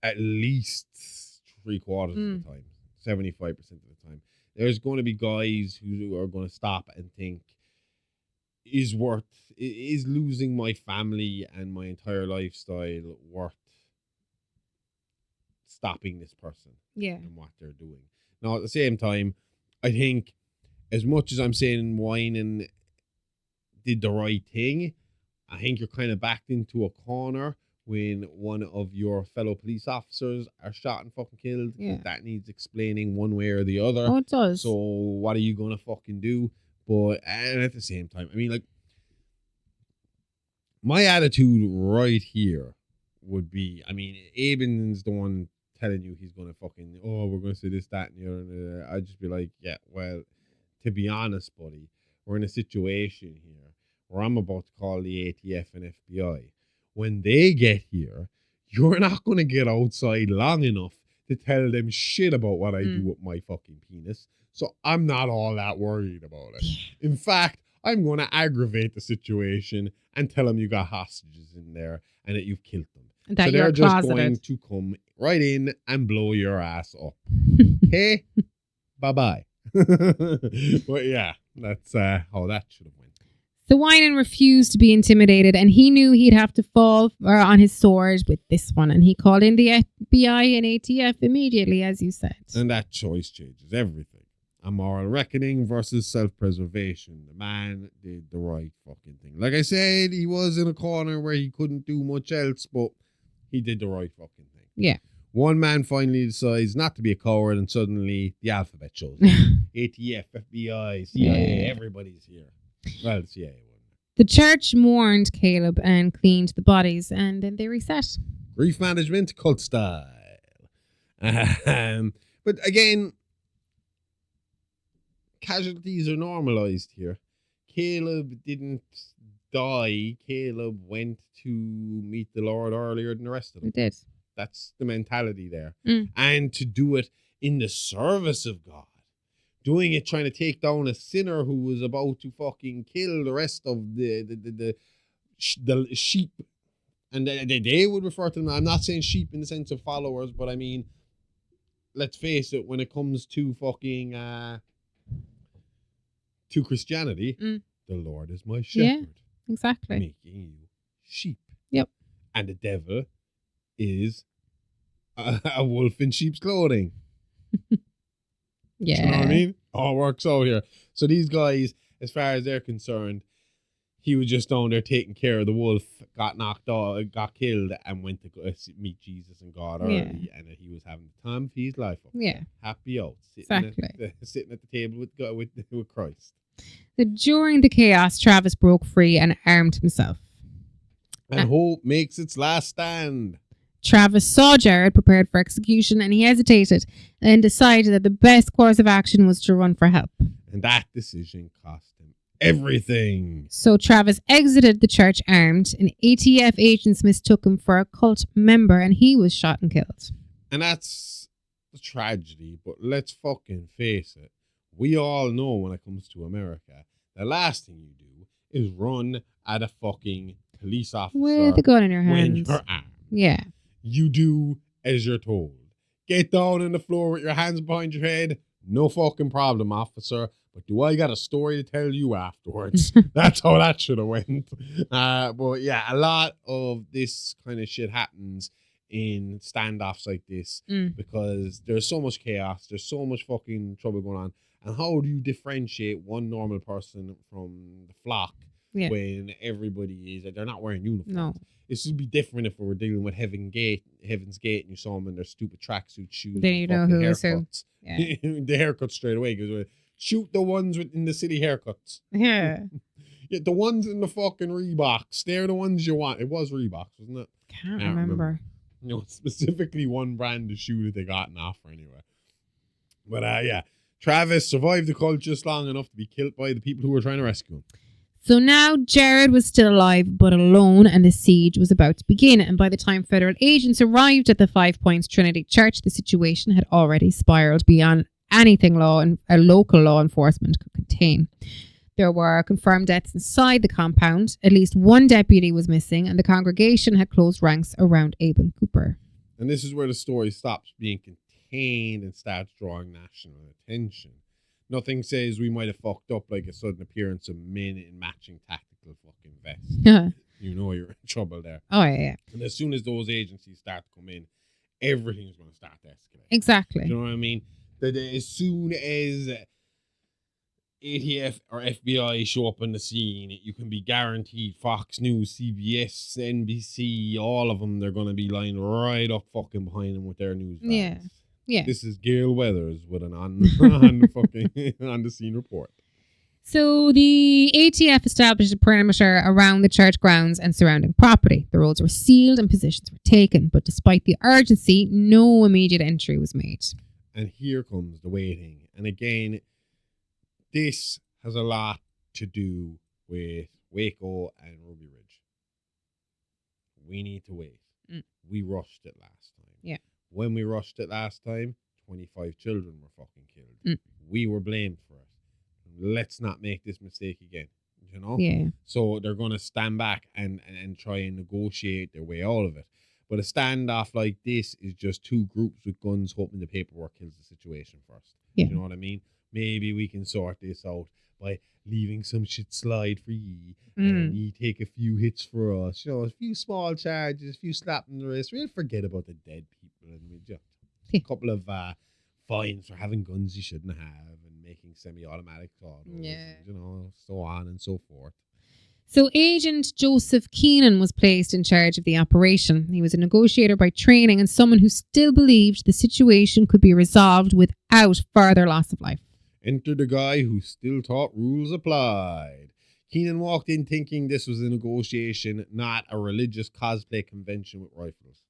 Speaker 4: at least 3/4 of the time, 75% of the time. There's going to be guys who are going to stop and think, is losing my family and my entire lifestyle worth stopping this person and what they're doing? Now, at the same time, I think as much as I'm saying Winan did the right thing, I think you're kind of backed into a corner when one of your fellow police officers are shot and fucking killed.
Speaker 5: Yeah.
Speaker 4: That needs explaining one way or the other.
Speaker 5: Oh, it does.
Speaker 4: So what are you going to fucking do? But and at the same time, I mean, like, my attitude right here would be, I mean, Abin's the one telling you he's going to fucking, oh, we're going to say this, that, and the other. And I'd just be like, yeah, well, to be honest, buddy, we're in a situation here where I'm about to call the ATF and FBI. When they get here, you're not going to get outside long enough to tell them shit about what I do with my fucking penis. So I'm not all that worried about it. In fact, I'm going to aggravate the situation and tell them you got hostages in there and that you've killed them.
Speaker 5: That
Speaker 4: so
Speaker 5: you're
Speaker 4: they're just
Speaker 5: closeted.
Speaker 4: going to come right in and blow your ass up. Hey, bye-bye. But yeah, that's how that should have went.
Speaker 5: So Winan refused to be intimidated, and he knew he'd have to fall on his sword with this one, and he called in the FBI and ATF immediately, as you said.
Speaker 4: And that choice changes everything. A moral reckoning versus self-preservation. The man did the right fucking thing. Like I said, he was in a corner where he couldn't do much else, but he did the right fucking thing.
Speaker 5: Yeah.
Speaker 4: One man finally decides not to be a coward, and suddenly the alphabet shows up. ATF, FBI, CIA, everybody's here. Well, the CIA one.
Speaker 5: The church mourned Caleb and cleaned the bodies, and then they reset.
Speaker 4: Grief management, cult style. But again, casualties are normalized here. Caleb didn't die. Caleb went to meet the Lord earlier than the rest of them.
Speaker 5: It did.
Speaker 4: That's the mentality there.
Speaker 5: Mm.
Speaker 4: And to do it in the service of God. Doing it trying to take down a sinner who was about to fucking kill the rest of the sheep. And they would refer to them. I'm not saying sheep in the sense of followers, but I mean, let's face it, when it comes to fucking to Christianity, the Lord is my shepherd.
Speaker 5: Yeah, exactly.
Speaker 4: Making you sheep.
Speaker 5: Yep.
Speaker 4: And the devil is a wolf in sheep's clothing.
Speaker 5: Yeah.
Speaker 4: You know what I mean? All works out here. So these guys, as far as they're concerned, he was just down there taking care of the wolf, got knocked out, got killed, and went to go meet Jesus and God early, and he was having the time of his life.
Speaker 5: Yeah.
Speaker 4: Happy out. Sitting at the table with God, with Christ.
Speaker 5: During the chaos, Travis broke free and armed himself.
Speaker 4: And hope makes its last stand.
Speaker 5: Travis saw Jared prepared for execution, and he hesitated and decided that the best course of action was to run for help.
Speaker 4: And that decision cost him everything.
Speaker 5: So Travis exited the church armed, and ATF agents mistook him for a cult member, and he was shot and killed.
Speaker 4: And that's a tragedy, but let's fucking face it. We all know when it comes to America, the last thing you do is run at a fucking police officer
Speaker 5: With a gun in your hand.
Speaker 4: when you're armed.
Speaker 5: Yeah.
Speaker 4: You do as you're told. Get down on the floor with your hands behind your head. No fucking problem, officer. But do I got a story to tell you afterwards? That's how that should have went. But yeah, a lot of this kind of shit happens in standoffs like this because there's so much chaos. There's so much fucking trouble going on. And how do you differentiate one normal person from the flock when everybody is, they're not wearing uniforms?
Speaker 5: No.
Speaker 4: It should be different if we were dealing with Heaven's Gate, and you saw them in their stupid tracksuit shoes.
Speaker 5: Then you know who is who.
Speaker 4: Yeah. The haircut straight away goes, shoot the ones in the city haircuts.
Speaker 5: Yeah.
Speaker 4: Yeah, the ones in the fucking Reeboks. They're the ones you want. It was Reeboks, wasn't it?
Speaker 5: Can't remember.
Speaker 4: You know, specifically one brand of shoe that they got an offer anyway. But yeah, Travis survived the cult just long enough to be killed by the people who were trying to rescue him.
Speaker 5: So now Jared was still alive but alone, and the siege was about to begin. And by the time federal agents arrived at the 5 Points Trinity Church, the situation had already spiraled beyond anything local law enforcement could contain. There were confirmed deaths inside the compound. At least one deputy was missing, and the congregation had closed ranks around Abin Cooper.
Speaker 4: And this is where the story stops being contained and starts drawing national attention. Nothing says we might have fucked up like a sudden appearance of men in matching tactical fucking vests. You know you're in trouble there.
Speaker 5: Oh, yeah.
Speaker 4: And as soon as those agencies start to come in, everything's going to start to escalate.
Speaker 5: Exactly.
Speaker 4: You know what I mean? That as soon as ATF or FBI show up on the scene, you can be guaranteed Fox News, CBS, NBC, all of them, they're going to be lined right up fucking behind them with their news vans.
Speaker 5: Yeah. Yeah.
Speaker 4: This is Gail Weathers with an on the scene report.
Speaker 5: So the ATF established a perimeter around the church grounds and surrounding property. The roads were sealed and positions were taken, but despite the urgency, no immediate entry was made.
Speaker 4: And here comes the waiting. And again, this has a lot to do with Waco and Ruby Ridge. We need to wait. We rushed it last time.
Speaker 5: Yeah.
Speaker 4: When we rushed it last time, 25 children were fucking killed. We were blamed for it. Let's not make this mistake again. You know?
Speaker 5: Yeah.
Speaker 4: So they're going to stand back and try and negotiate their way out of it. But a standoff like this is just two groups with guns hoping the paperwork kills the situation first.
Speaker 5: Yeah.
Speaker 4: You know what I mean? Maybe we can sort this out by leaving some shit slide for ye, and ye take a few hits for us. You know, a few small charges, a few slaps in the wrist. We'll forget about the dead people, and we just a couple of fines for having guns you shouldn't have, and making semi-automatic autos, and, you know, so on and so forth.
Speaker 5: So Agent Joseph Keenan was placed in charge of the operation. He was a negotiator by training and someone who still believed the situation could be resolved without further loss of life.
Speaker 4: Enter the guy who still thought rules applied. Keenan walked in thinking this was a negotiation, not a religious cosplay convention with rifles.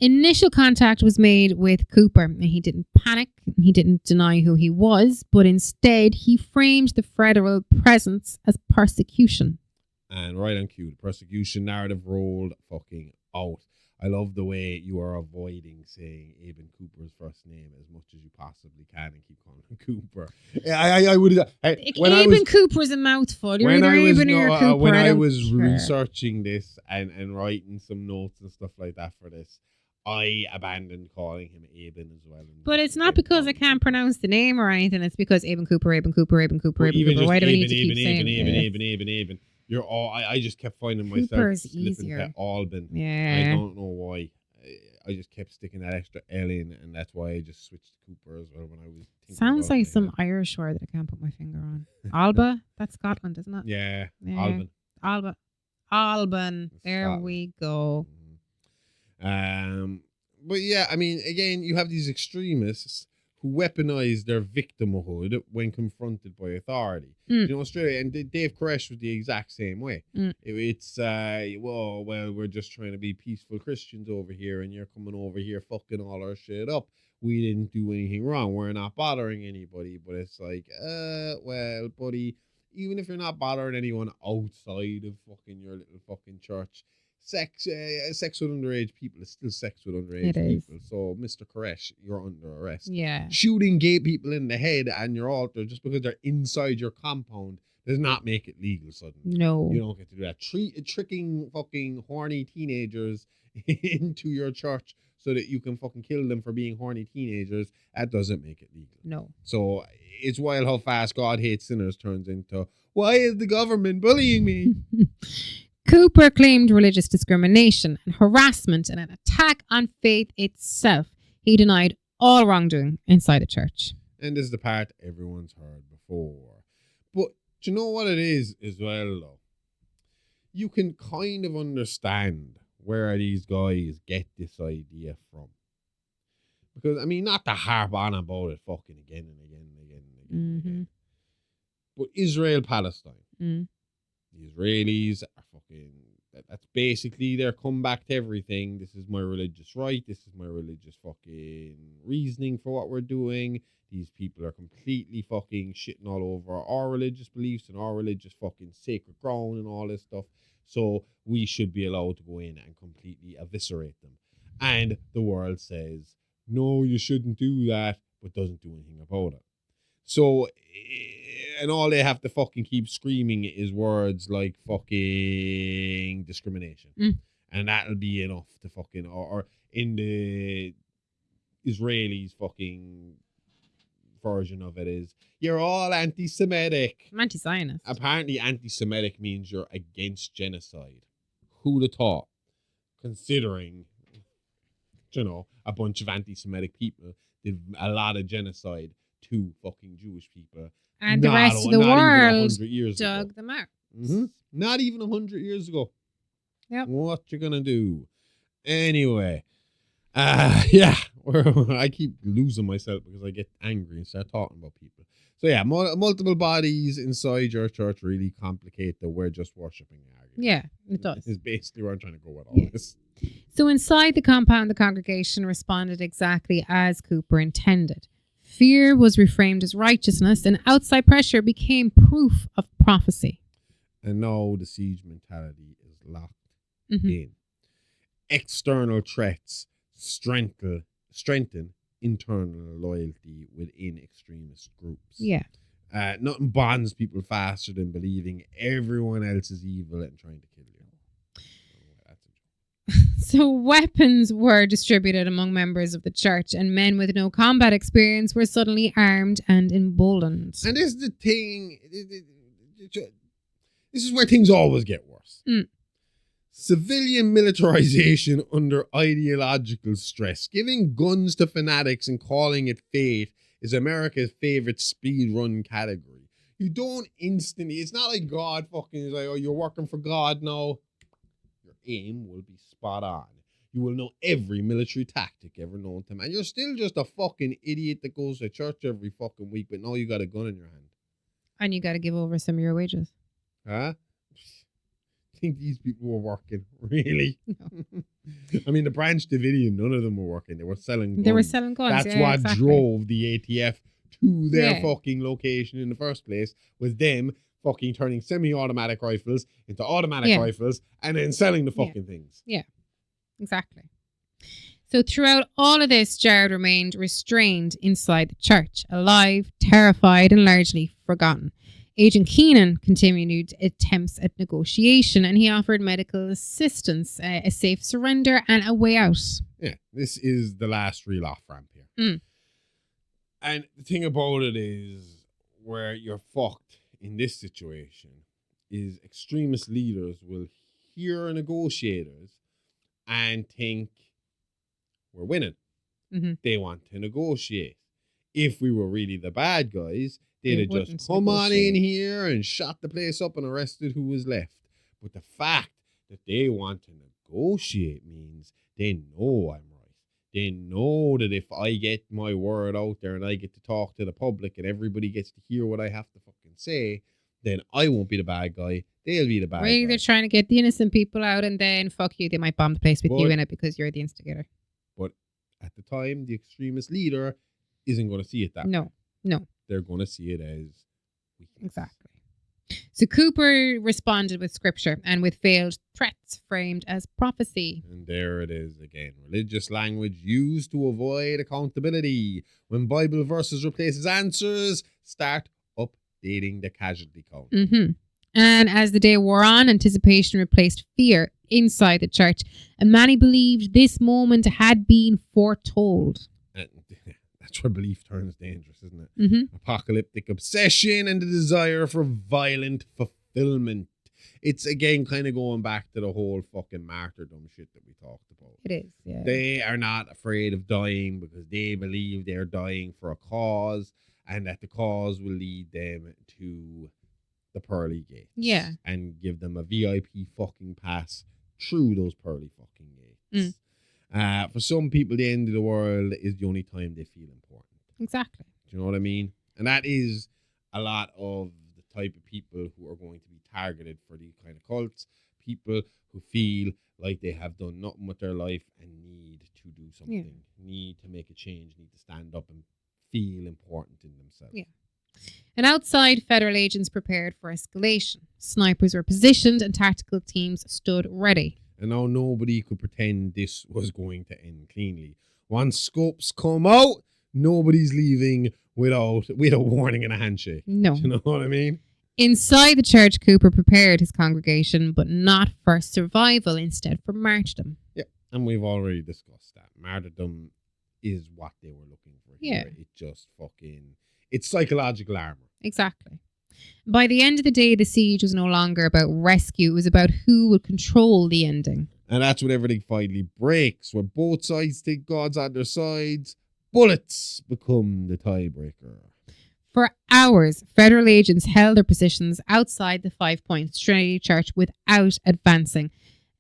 Speaker 5: Initial contact was made with Cooper, and he didn't panic. He didn't deny who he was, but instead he framed the federal presence as persecution.
Speaker 4: And right on cue, the persecution narrative rolled fucking out. I love the way you are avoiding saying Abin Cooper's first name as much as you possibly can and keep calling him Cooper. I would.
Speaker 5: Abin Cooper's a mouthful. You're either Abin or Cooper.
Speaker 4: When I was researching this and writing some notes and stuff like that for this, I abandoned calling him Abin as well.
Speaker 5: But it's not because I can't pronounce the name or anything. It's because Abin Cooper. Why do we need to keep saying
Speaker 4: Abin? You're all. I just kept finding myself
Speaker 5: Cooper's
Speaker 4: slipping
Speaker 5: easier.
Speaker 4: to Albin.
Speaker 5: Yeah.
Speaker 4: I don't know why. I just kept sticking that extra L in, and that's why I just switched to Cooper as well when I was.
Speaker 5: Sounds like some Irish word that I can't put my finger on. Alba, that's Scotland, isn't it?
Speaker 4: Yeah.
Speaker 5: Albin. There
Speaker 4: Scotland.
Speaker 5: we go.
Speaker 4: But yeah, I mean, again, you have these extremists who weaponize their victimhood when confronted by authority. You know, Australia, and Dave Koresh was the exact same way. It's, well, we're just trying to be peaceful Christians over here, and you're coming over here fucking all our shit up. We didn't do anything wrong. We're not bothering anybody. But it's like, well, buddy, even if you're not bothering anyone outside of fucking your little fucking church, sex with underage people is still sex with underage people. So, Mr. Koresh, you're under arrest.
Speaker 5: Yeah.
Speaker 4: Shooting gay people in the head and your altar just because they're inside your compound does not make it legal suddenly.
Speaker 5: No.
Speaker 4: You don't get to do that. Tricking fucking horny teenagers into your church so that you can fucking kill them for being horny teenagers, that doesn't make it legal.
Speaker 5: No.
Speaker 4: So, it's wild how fast God hates sinners turns into, why is the government bullying me?
Speaker 5: Cooper claimed religious discrimination and harassment and an attack on faith itself. He denied all wrongdoing inside the church.
Speaker 4: And this is the part everyone's heard before. But do you know what it is as well, though? You can kind of understand where these guys get this idea from. Because, I mean, not to harp on about it fucking again and again and again and again. But Israel-Palestine. The Israelis are fucking, that's basically their comeback to everything. This is my religious right. This is my religious fucking reasoning for what we're doing. These people are completely fucking shitting all over our religious beliefs and our religious fucking sacred ground and all this stuff. So we should be allowed to go in and completely eviscerate them. And the world says, no, you shouldn't do that, but doesn't do anything about it. So, and all they have to fucking keep screaming is words like fucking discrimination. And that'll be enough to fucking, or in the Israelis fucking version of it is, you're all anti-Semitic.
Speaker 5: I'm anti-Zionist.
Speaker 4: Apparently anti-Semitic means you're against genocide. Who'd have thought? Considering, you know, a bunch of anti-Semitic people did a lot of genocide to fucking Jewish people.
Speaker 5: And the rest of the world
Speaker 4: dug
Speaker 5: dug them out.
Speaker 4: Mm-hmm. Not even 100 years ago.
Speaker 5: Yep.
Speaker 4: What you gonna do? Anyway, yeah, I keep losing myself because I get angry and start talking about people. So yeah, multiple bodies inside your church really complicate the we're just worshiping argument.
Speaker 5: Yeah, it does.
Speaker 4: Is basically where I'm trying to go with all this.
Speaker 5: So inside the compound, the congregation responded exactly as Cooper intended. Fear was reframed as righteousness, and outside pressure became proof of prophecy.
Speaker 4: And now the siege mentality is locked in. External threats strengthen internal loyalty within extremist groups.
Speaker 5: Yeah.
Speaker 4: Nothing bonds people faster than believing everyone else is evil and trying to kill you.
Speaker 5: So weapons were distributed among members of the church, and men with no combat experience were suddenly armed and emboldened.
Speaker 4: And this is the thing. This is where things always get worse. Civilian militarization under ideological stress. Giving guns to fanatics and calling it faith is America's favorite speed run category. You don't instantly, it's not like God fucking is like, oh, you're working for God now. Your aim will be spot on. You will know every military tactic ever known to man. You're still just a fucking idiot that goes to church every fucking week, but now you got a gun in your hand.
Speaker 5: And you got to give over some of your wages.
Speaker 4: Huh? I think these people were working, really.
Speaker 5: No.
Speaker 4: I mean, the Branch Davidian, none of them were working. They were selling guns.
Speaker 5: They were selling guns.
Speaker 4: That's what drove the ATF to their
Speaker 5: Yeah.
Speaker 4: fucking location in the first place, was them fucking turning semi-automatic rifles into automatic rifles and then selling the fucking things.
Speaker 5: Yeah, exactly. So throughout all of this, Jared remained restrained inside the church, alive, terrified, and largely forgotten. Agent Keenan continued attempts at negotiation, and he offered medical assistance, a safe surrender, and a way out.
Speaker 4: Yeah, this is the last real off-ramp here. And the thing about it is, where you're fucked in this situation is extremist leaders will hear negotiators and think we're winning. They want to negotiate. If we were really the bad guys, they'd have just come on in here and shot the place up and arrested who was left. But the fact that they want to negotiate means they know I'm right. They know that if I get my word out there and I get to talk to the public and everybody gets to hear what I have to fucking say, then I won't be the bad guy. They'll be the bad guy.
Speaker 5: They're trying to get the innocent people out, and then fuck you, they might bomb the place with you in it because you're the instigator.
Speaker 4: But at the time, the extremist leader isn't going to see it that way.
Speaker 5: No.
Speaker 4: They're going to see it as weakness.
Speaker 5: Exactly. So Cooper responded with scripture and with veiled threats framed as prophecy.
Speaker 4: And there it is again. Religious language used to avoid accountability. When Bible verses replaces answers, start updating the casualty count.
Speaker 5: And as the day wore on, anticipation replaced fear inside the church. And many believed this moment had been foretold.
Speaker 4: And that's where belief turns dangerous, isn't it? Apocalyptic obsession and the desire for violent fulfillment. It's again kind of going back to the whole fucking martyrdom shit that we talked about.
Speaker 5: It is, yeah.
Speaker 4: They are not afraid of dying because they believe they're dying for a cause and that the cause will lead them to the pearly gates.
Speaker 5: Yeah.
Speaker 4: And give them a VIP fucking pass through those pearly fucking gates. For some people, the end of the world is the only time they feel important.
Speaker 5: Exactly.
Speaker 4: Do you know what I mean? And that is a lot of the type of people who are going to be targeted for these kind of cults. People who feel like they have done nothing with their life and need to do something. Need to make a change. Need to stand up and feel important in themselves.
Speaker 5: Yeah. And outside, federal agents prepared for escalation. Snipers were positioned and tactical teams stood ready.
Speaker 4: And now nobody could pretend this was going to end cleanly. Once scopes come out, nobody's leaving without a warning and a handshake.
Speaker 5: No.
Speaker 4: Do you know what I mean?
Speaker 5: Inside the church, Cooper prepared his congregation, but not for survival, instead for martyrdom.
Speaker 4: Yeah, and we've already discussed that. Martyrdom is what they were looking for here. It just fucking... It's psychological armor. Exactly.
Speaker 5: By the end of the day, the siege was no longer about rescue. It was about who would control the ending.
Speaker 4: And that's when everything finally breaks. When both sides think God's on their sides, bullets become the tiebreaker.
Speaker 5: For hours, federal agents held their positions outside the 5 Points Trinity Church without advancing.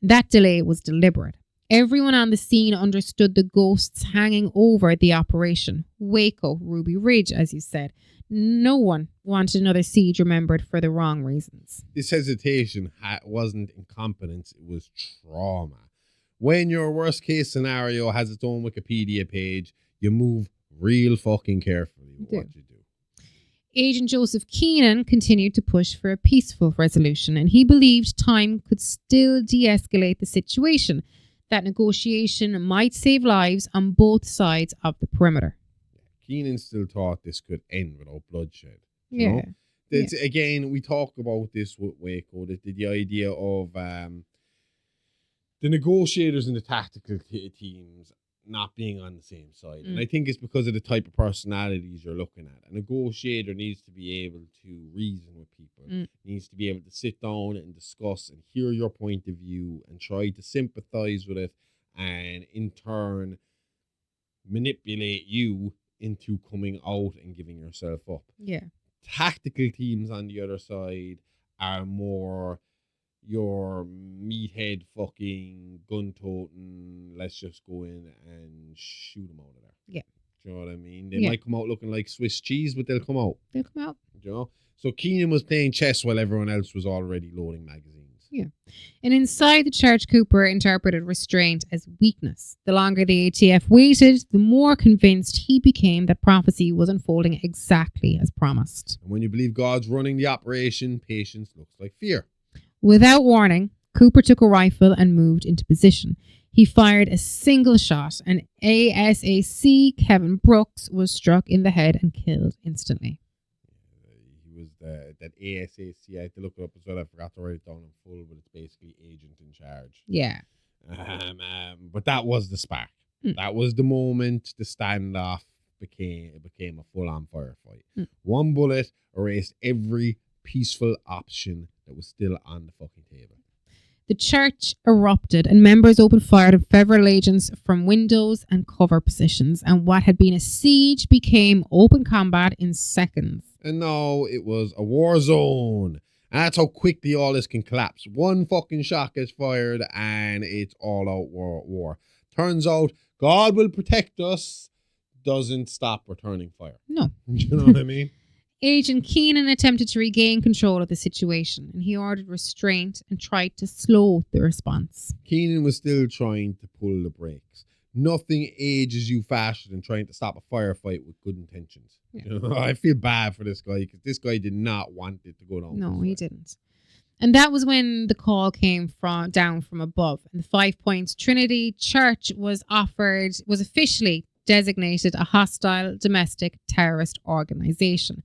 Speaker 5: That delay was deliberate. Everyone on the scene understood the ghosts hanging over the operation. Waco, Ruby Ridge, as you said. No one wanted another siege remembered for the wrong reasons.
Speaker 4: This hesitation wasn't incompetence, it was trauma. When your worst case scenario has its own Wikipedia page, you move real fucking carefully with what you do.
Speaker 5: Agent Joseph Keenan continued to push for a peaceful resolution, and he believed time could still de-escalate the situation, that negotiation might save lives on both sides of the perimeter.
Speaker 4: Keenan still thought this could end without bloodshed.
Speaker 5: Yeah.
Speaker 4: Again, we talk about this with Waco, the idea of the negotiators and the tactical teams not being on the same side. And I think it's because of the type of personalities you're looking at. A negotiator needs to be able to reason with people, needs to be able to sit down and discuss and hear your point of view and try to sympathize with it, and in turn manipulate you into coming out and giving yourself up.
Speaker 5: Yeah.
Speaker 4: Tactical teams on the other side are more your meathead fucking gun-toting, let's just go in and shoot them out of there.
Speaker 5: Yeah.
Speaker 4: Do you know what I mean? They might come out looking like Swiss cheese, but they'll come out.
Speaker 5: They'll come out.
Speaker 4: Do you know? So Keenan was playing chess while everyone else was already loading magazines.
Speaker 5: Yeah. And inside the church, Cooper interpreted restraint as weakness. The longer the ATF waited, the more convinced he became that prophecy was unfolding exactly as promised.
Speaker 4: And when you believe God's running the operation, patience looks like fear.
Speaker 5: Without warning, Cooper took a rifle and moved into position. He fired a single shot, and ASAC Kevin Brooks was struck in the head and killed instantly.
Speaker 4: He was that ASAC. I had to look it up as well. I forgot to write it down in full, but it's basically agent in charge.
Speaker 5: Yeah.
Speaker 4: But that was the spark. That was the moment the standoff became a full-on firefight. One bullet erased every peaceful option that was still on the fucking table.
Speaker 5: The church erupted and members opened fire on federal agents from windows and cover positions, and what had been a siege became open combat in seconds.
Speaker 4: And now it was a war zone. And that's how quickly all this can collapse. One fucking shot gets fired and it's all out war. Turns out God will protect us doesn't stop returning fire.
Speaker 5: No.
Speaker 4: You know what I mean?
Speaker 5: Agent Keenan attempted to regain control of the situation, and he ordered restraint and tried to slow the response.
Speaker 4: Keenan was still trying to pull the brakes. Nothing ages you faster than trying to stop a firefight with good intentions.
Speaker 5: Yeah.
Speaker 4: You know, I feel bad for this guy because this guy did not want it to go down.
Speaker 5: No, he didn't. And that was when the call came down from above, and the 5 Points Trinity Church was officially designated a hostile domestic terrorist organization.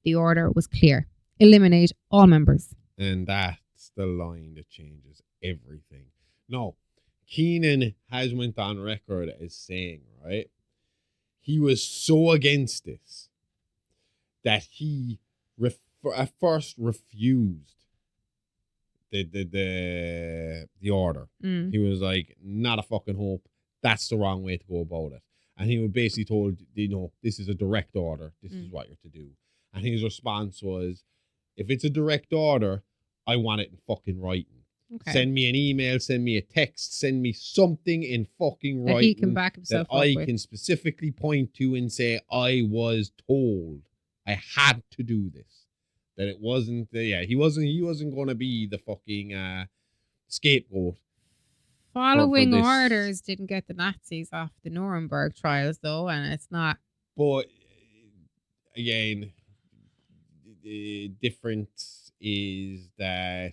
Speaker 5: The order was clear. Eliminate all members.
Speaker 4: And that's the line that changes everything. No, Keenan has went on record as saying, right, he was so against this that he at first refused the order. He was like, not a fucking hope. That's the wrong way to go about it. And he was basically told, this is a direct order. This is what you're to do. And his response was, if it's a direct order, I want it in fucking writing. Okay. Send me an email, send me a text, send me something in fucking writing
Speaker 5: that he can back himself
Speaker 4: that I can specifically point to and say, I was told I had to do this. That it wasn't, he wasn't going to be the fucking scapegoat.
Speaker 5: Following orders didn't get the Nazis off the Nuremberg trials, though, and it's not.
Speaker 4: But again, the difference is that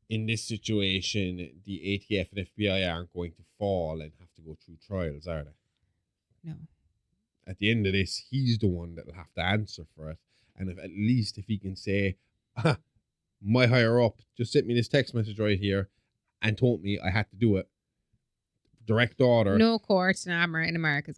Speaker 4: in this situation, the ATF and FBI aren't going to fall and have to go through trials, are they?
Speaker 5: No.
Speaker 4: At the end of this, he's the one that will have to answer for it. And at least if he can say, my higher up just sent me this text message right here and told me I had to do it. Direct order.
Speaker 5: No court in America.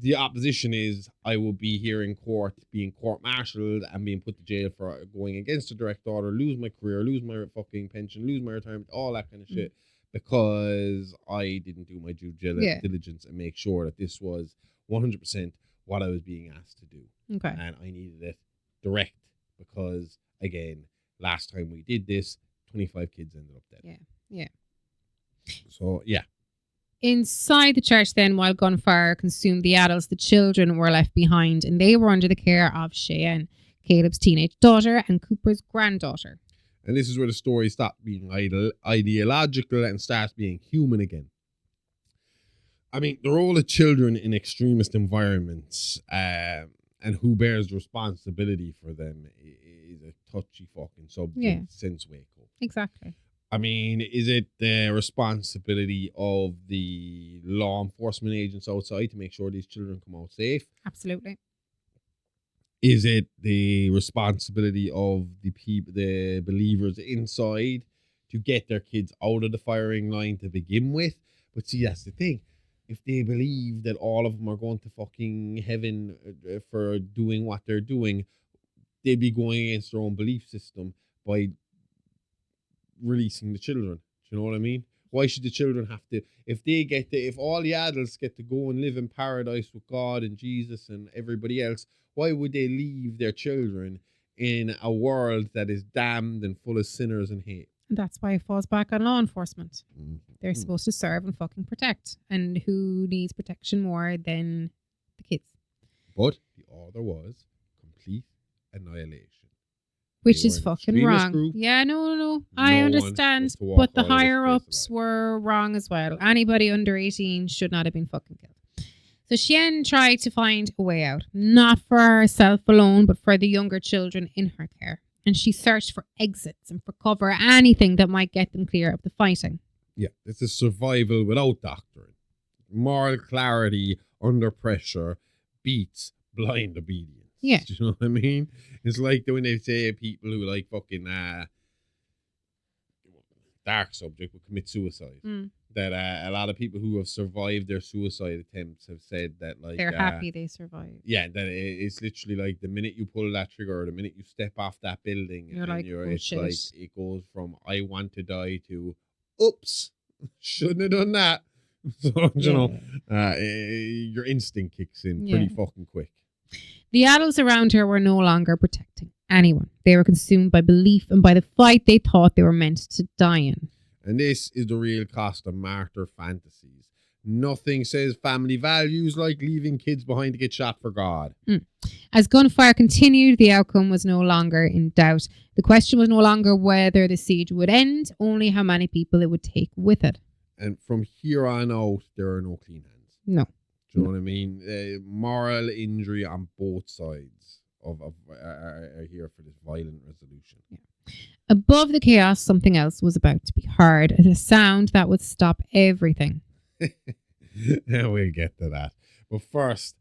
Speaker 4: The opposition is, I will be here in court, being court-martialed and being put to jail for going against a direct order, lose my career, lose my fucking pension, lose my retirement, all that kind of shit, because I didn't do my due diligence and make sure that this was 100% what I was being asked to do.
Speaker 5: Okay.
Speaker 4: And I needed it direct because, again, last time we did this, 25 kids ended up dead.
Speaker 5: Yeah.
Speaker 4: So, yeah.
Speaker 5: Inside the church then, while gunfire consumed the adults, the children were left behind, and they were under the care of Cheyenne, Caleb's teenage daughter and Cooper's granddaughter.
Speaker 4: And this is where the story stopped being ideological and starts being human again. I mean, the role of children in extremist environments and who bears responsibility for them is a touchy fucking subject since Waco.
Speaker 5: Exactly.
Speaker 4: I mean, is it the responsibility of the law enforcement agents outside to make sure these children come out safe?
Speaker 5: Absolutely.
Speaker 4: Is it the responsibility of the believers inside to get their kids out of the firing line to begin with? But see, that's the thing. If they believe that all of them are going to fucking heaven for doing what they're doing, they'd be going against their own belief system by releasing the children. Do you know what I mean? Why should the children have to, if all the adults get to go and live in paradise with God and Jesus and everybody else, why would they leave their children in a world that is damned and full of sinners and hate?
Speaker 5: And that's why it falls back on law enforcement.
Speaker 4: Mm-hmm.
Speaker 5: They're supposed to serve and fucking protect. And who needs protection more than the kids?
Speaker 4: But the order was complete annihilation.
Speaker 5: Which
Speaker 4: They
Speaker 5: is
Speaker 4: were an
Speaker 5: fucking
Speaker 4: extremist
Speaker 5: wrong.
Speaker 4: group.
Speaker 5: Yeah, no.
Speaker 4: No
Speaker 5: I
Speaker 4: one
Speaker 5: understand.
Speaker 4: was to walk
Speaker 5: But the
Speaker 4: out of this
Speaker 5: higher
Speaker 4: place
Speaker 5: ups
Speaker 4: alive.
Speaker 5: were wrong as well. Anybody under 18 should not have been fucking killed. So Cheyenne tried to find a way out. Not for herself alone, but for the younger children in her care. And she searched for exits and for cover, anything that might get them clear of the fighting.
Speaker 4: Yeah, this is survival without doctrine. Moral clarity under pressure beats blind obedience.
Speaker 5: Yeah.
Speaker 4: Do you know what I mean? It's like when they say people who like fucking dark subject will commit suicide. That a lot of people who have survived their suicide attempts have said that like
Speaker 5: They're happy they survived.
Speaker 4: Yeah, that it's literally like the minute you pull that trigger or the minute you step off that building,
Speaker 5: You're
Speaker 4: and
Speaker 5: like, oh,
Speaker 4: it's
Speaker 5: shit.
Speaker 4: like it goes from I want to die to oops, shouldn't have done that. So you know, your instinct kicks in pretty fucking quick.
Speaker 5: The adults around her were no longer protecting anyone. They were consumed by belief and by the fight they thought they were meant to die in.
Speaker 4: And this is the real cost of martyr fantasies. Nothing says family values like leaving kids behind to get shot for God.
Speaker 5: As gunfire continued, the outcome was no longer in doubt. The question was no longer whether the siege would end, only how many people it would take with it.
Speaker 4: And from here on out, there are no clean hands.
Speaker 5: No.
Speaker 4: Do you know what I mean? Moral injury on both sides are here for this violent resolution.
Speaker 5: Yeah. Above the chaos, something else was about to be heard. A sound that would stop everything.
Speaker 4: We'll get to that. But first,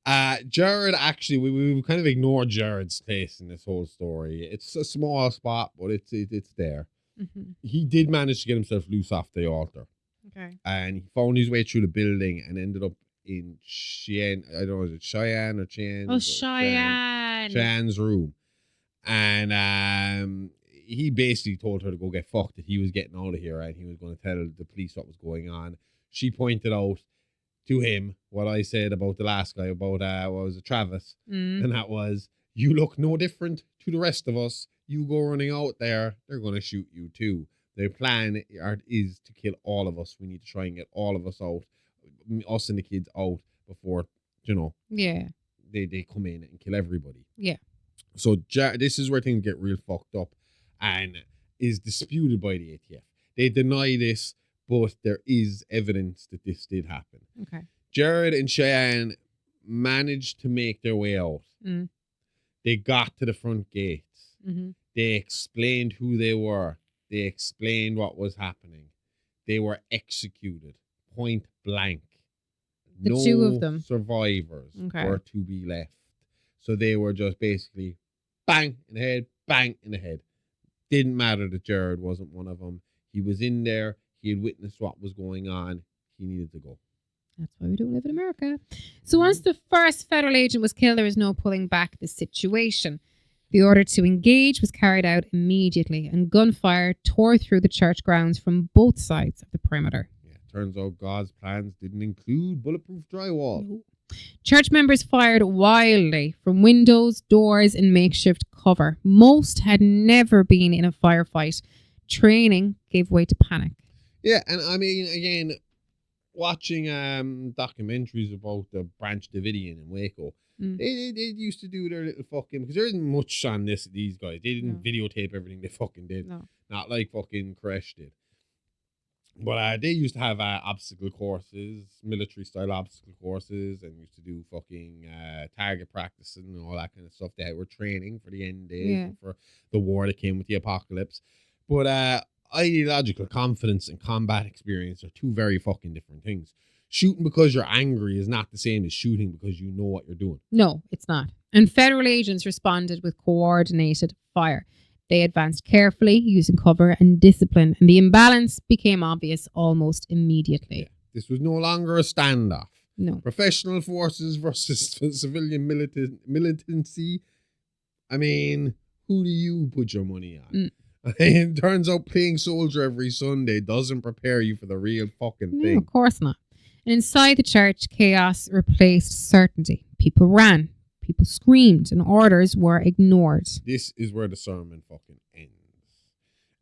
Speaker 4: Jared, actually, we kind of ignored Jared's place in this whole story. It's a small spot, but it's there.
Speaker 5: Mm-hmm.
Speaker 4: He did manage to get himself loose off the altar.
Speaker 5: Okay.
Speaker 4: And he found his way through the building and ended up in Cheyenne. I don't know, is it Cheyenne or Cheyenne?
Speaker 5: Oh, Cheyenne.
Speaker 4: Cheyenne's room. And he basically told her to go get fucked, that he was getting out of here and he was going to tell the police what was going on. She pointed out to him what I said about the last guy, about, what was it, Travis? And that was, you look no different to the rest of us. You go running out there, they're going to shoot you too. Their plan is to kill all of us. We need to try and get all of us out, us and the kids out before, you know, they come in and kill everybody.
Speaker 5: Yeah.
Speaker 4: So this is where things get real fucked up and is disputed by the ATF. They deny this, but there is evidence that this did happen.
Speaker 5: Okay.
Speaker 4: Jared and Cheyenne managed to make their way out. They got to the front gates.
Speaker 5: Mm-hmm.
Speaker 4: They explained who they were. They explained what was happening. They were executed, point blank.
Speaker 5: The two of them.
Speaker 4: Survivors were to be left. So they were just basically bang in the head, bang in the head. Didn't matter that Jared wasn't one of them. He was in there. He had witnessed what was going on. He needed to go.
Speaker 5: That's why we don't live in America. So once the first federal agent was killed, there was no pulling back the situation. The order to engage was carried out immediately, and gunfire tore through the church grounds from both sides of the perimeter.
Speaker 4: Yeah, turns out God's plans didn't include bulletproof drywall.
Speaker 5: Church members fired wildly from windows, doors, and makeshift cover. Most had never been in a firefight. Training gave way to panic.
Speaker 4: Yeah, and I mean, again, watching documentaries about the Branch Davidian in Waco, they used to do their little fucking, because there isn't much on these guys. They didn't videotape everything they fucking did.
Speaker 5: No.
Speaker 4: Not like fucking Koresh did. But they used to have obstacle courses, military style obstacle courses, and used to do fucking target practice and all that kind of stuff. They were training for the end days, and for the war that came with the apocalypse. But ideological confidence and combat experience are two very fucking different things. Shooting because you're angry is not the same as shooting because you know what you're doing.
Speaker 5: No, it's not. And federal agents responded with coordinated fire. They advanced carefully, using cover and discipline, and the imbalance became obvious almost immediately.
Speaker 4: Yeah. This was no longer a standoff.
Speaker 5: No.
Speaker 4: Professional forces versus civilian militancy. I mean, who do you put your money on? It turns out playing soldier every Sunday doesn't prepare you for the real fucking thing.
Speaker 5: No, of course not. And inside the church, chaos replaced certainty. People ran. People screamed and orders were ignored.
Speaker 4: This is where the sermon fucking ends.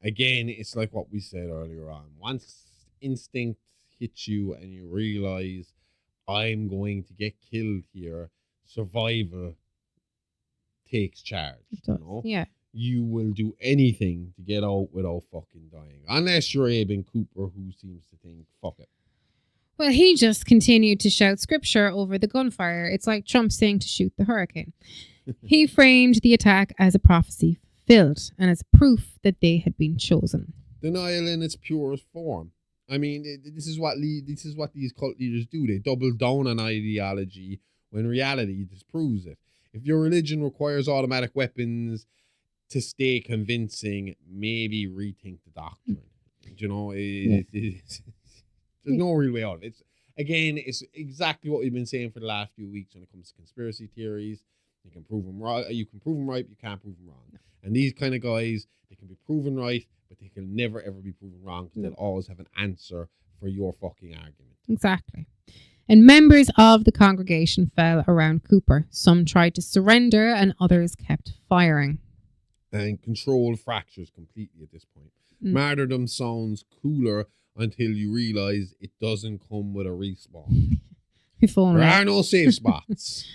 Speaker 4: Again, it's like what we said earlier on. Once instinct hits you and you realize I'm going to get killed here, survival takes charge. You know?
Speaker 5: Yeah.
Speaker 4: You will do anything to get out without fucking dying. Unless you're Abin Cooper, who seems to think, fuck it.
Speaker 5: Well, he just continued to shout scripture over the gunfire. It's like Trump saying to shoot the hurricane. He framed the attack as a prophecy fulfilled and as proof that they had been chosen.
Speaker 4: Denial in its purest form. I mean, this is what these cult leaders do. They double down on ideology when reality disproves it. If your religion requires automatic weapons to stay convincing, maybe rethink the doctrine. You know, there's no real way out of it. It's exactly what we've been saying for the last few weeks when it comes to conspiracy theories. You can prove them right, you can prove them right, but you can't prove them wrong. No. And these kind of guys, they can be proven right, but they can never ever be proven wrong because they'll always have an answer for your fucking argument.
Speaker 5: Exactly. And members of the congregation fell around Cooper. Some tried to surrender and others kept firing.
Speaker 4: And control fractures completely at this point. Martyrdom sounds cooler until you realize it doesn't come with a respawn. There are no safe spots.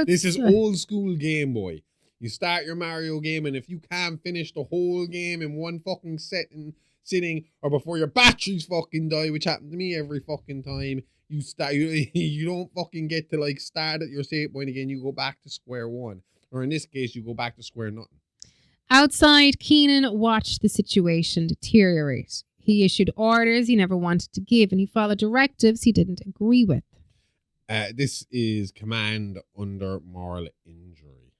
Speaker 4: This is old school Game Boy. You start your Mario game, and if you can't finish the whole game in one fucking sitting, or before your batteries fucking die, which happened to me every fucking time, you don't fucking get to like start at your save point again. You go back to square one, or in this case, you go back to square nothing.
Speaker 5: Outside, Keenan watched the situation deteriorate. He issued orders he never wanted to give, and he followed directives he didn't agree with.
Speaker 4: This is command under moral injury.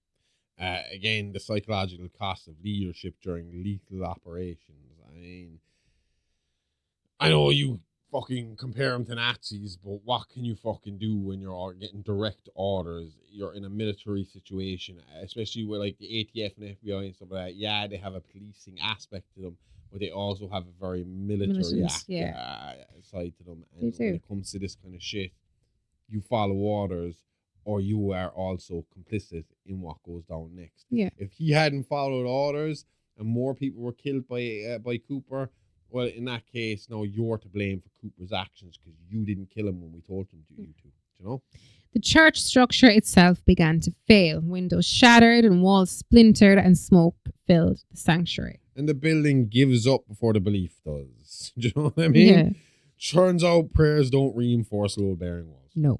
Speaker 4: Again, the psychological cost of leadership during lethal operations. I mean, I know you fucking compare them to Nazis, but what can you fucking do when you're getting direct orders? You're in a military situation, especially with like the ATF and FBI and stuff like that. Yeah, they have a policing aspect to them, but they also have a very military side to them. And when it comes to this kind of shit, you follow orders or you are also complicit in what goes down next.
Speaker 5: Yeah.
Speaker 4: If he hadn't followed orders and more people were killed by Cooper, well, in that case, now you're to blame for Cooper's actions because you didn't kill him when we told him to. You know?
Speaker 5: The church structure itself began to fail. Windows shattered and walls splintered and smoke filled the sanctuary.
Speaker 4: And the building gives up before the belief does. Do you know what I mean? Yeah. Turns out prayers don't reinforce load-bearing walls.
Speaker 5: No.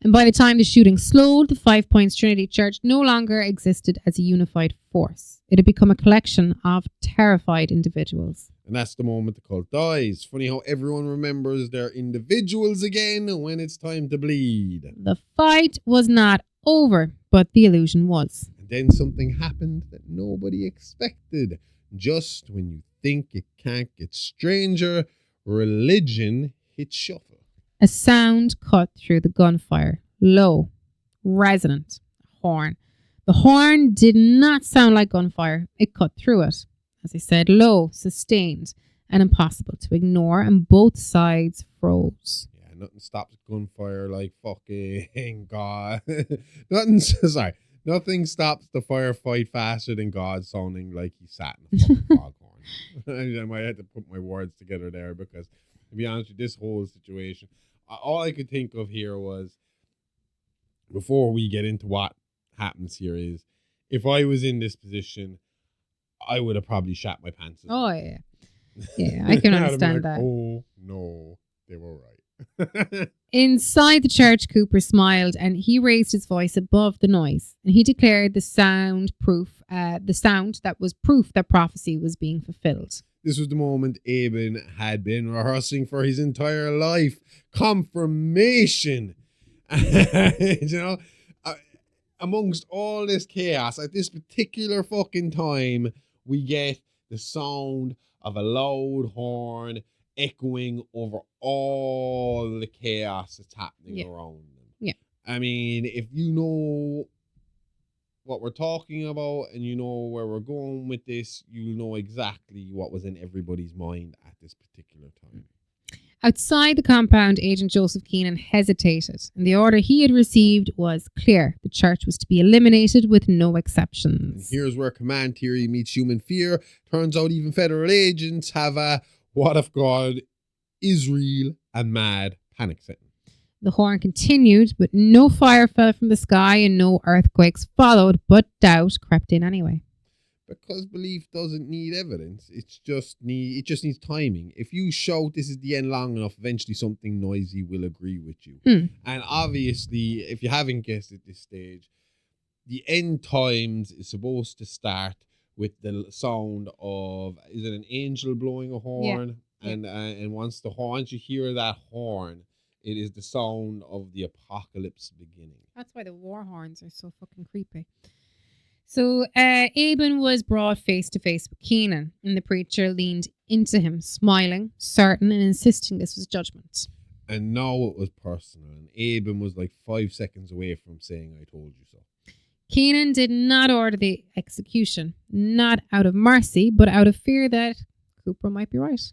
Speaker 5: And by the time the shooting slowed, the 5 Points Trinity Church no longer existed as a unified force. It had become a collection of terrified individuals.
Speaker 4: And that's the moment the cult dies. Funny how everyone remembers their individuals again when it's time to bleed.
Speaker 5: The fight was not over, but the illusion was.
Speaker 4: And then something happened that nobody expected. Just when you think it can't get stranger, religion hit shuffle.
Speaker 5: A sound cut through the gunfire. Low, resonant, horn. The horn did not sound like gunfire. It cut through it. As I said, low, sustained, and impossible to ignore, and both sides froze.
Speaker 4: Yeah, and nothing stops gunfire like fucking God. Nothing stops the firefight faster than God sounding like he sat in a fucking foghorn. I might have to put my words together there because, to be honest with you, this whole situation, all I could think of here was, before we get into what happens here, is if I was in this position, I would have probably shat my pants.
Speaker 5: Oh, yeah. Yeah, I can understand that.
Speaker 4: Oh, no, they were right.
Speaker 5: Inside the church, Cooper smiled and he raised his voice above the noise. And he declared the sound that was proof that prophecy was being fulfilled.
Speaker 4: This was the moment Abin had been rehearsing for his entire life. Confirmation. Amongst all this chaos, at this particular fucking time, we get the sound of a loud horn echoing over all the chaos that's happening around them.
Speaker 5: Yeah.
Speaker 4: I mean, if you know what we're talking about and you know where we're going with this, you'll know exactly what was in everybody's mind at this particular time.
Speaker 5: Outside the compound, Agent Joseph Keenan hesitated, and the order he had received was clear. The church was to be eliminated with no exceptions.
Speaker 4: And here's where command theory meets human fear. Turns out even federal agents have a "what if God is real" and mad panic setting.
Speaker 5: The horn continued, but no fire fell from the sky and no earthquakes followed, but doubt crept in anyway.
Speaker 4: Because belief doesn't need evidence. It just needs timing. If you shout this is the end long enough, eventually something noisy will agree with you. And obviously, if you haven't guessed at this stage, the end times is supposed to start with the sound of, is it an angel blowing a horn? Yeah. And once you hear that horn, it is the sound of the apocalypse beginning.
Speaker 5: That's why the war horns are so fucking creepy. So Abin was brought face to face with Keenan, and the preacher leaned into him, smiling, certain and insisting this was judgment.
Speaker 4: And now it was personal, and Abin was like 5 seconds away from saying, "I told you so."
Speaker 5: Keenan did not order the execution, not out of mercy, but out of fear that Cooper might be right.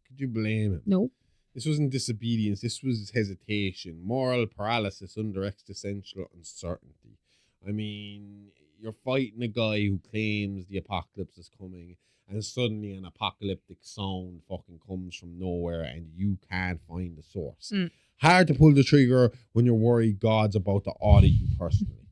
Speaker 4: Could you blame him?
Speaker 5: No.
Speaker 4: This wasn't disobedience. This was hesitation, moral paralysis under existential uncertainty. I mean, you're fighting a guy who claims the apocalypse is coming, and suddenly an apocalyptic sound fucking comes from nowhere and you can't find the source. Hard to pull the trigger when you're worried God's about to audit you personally.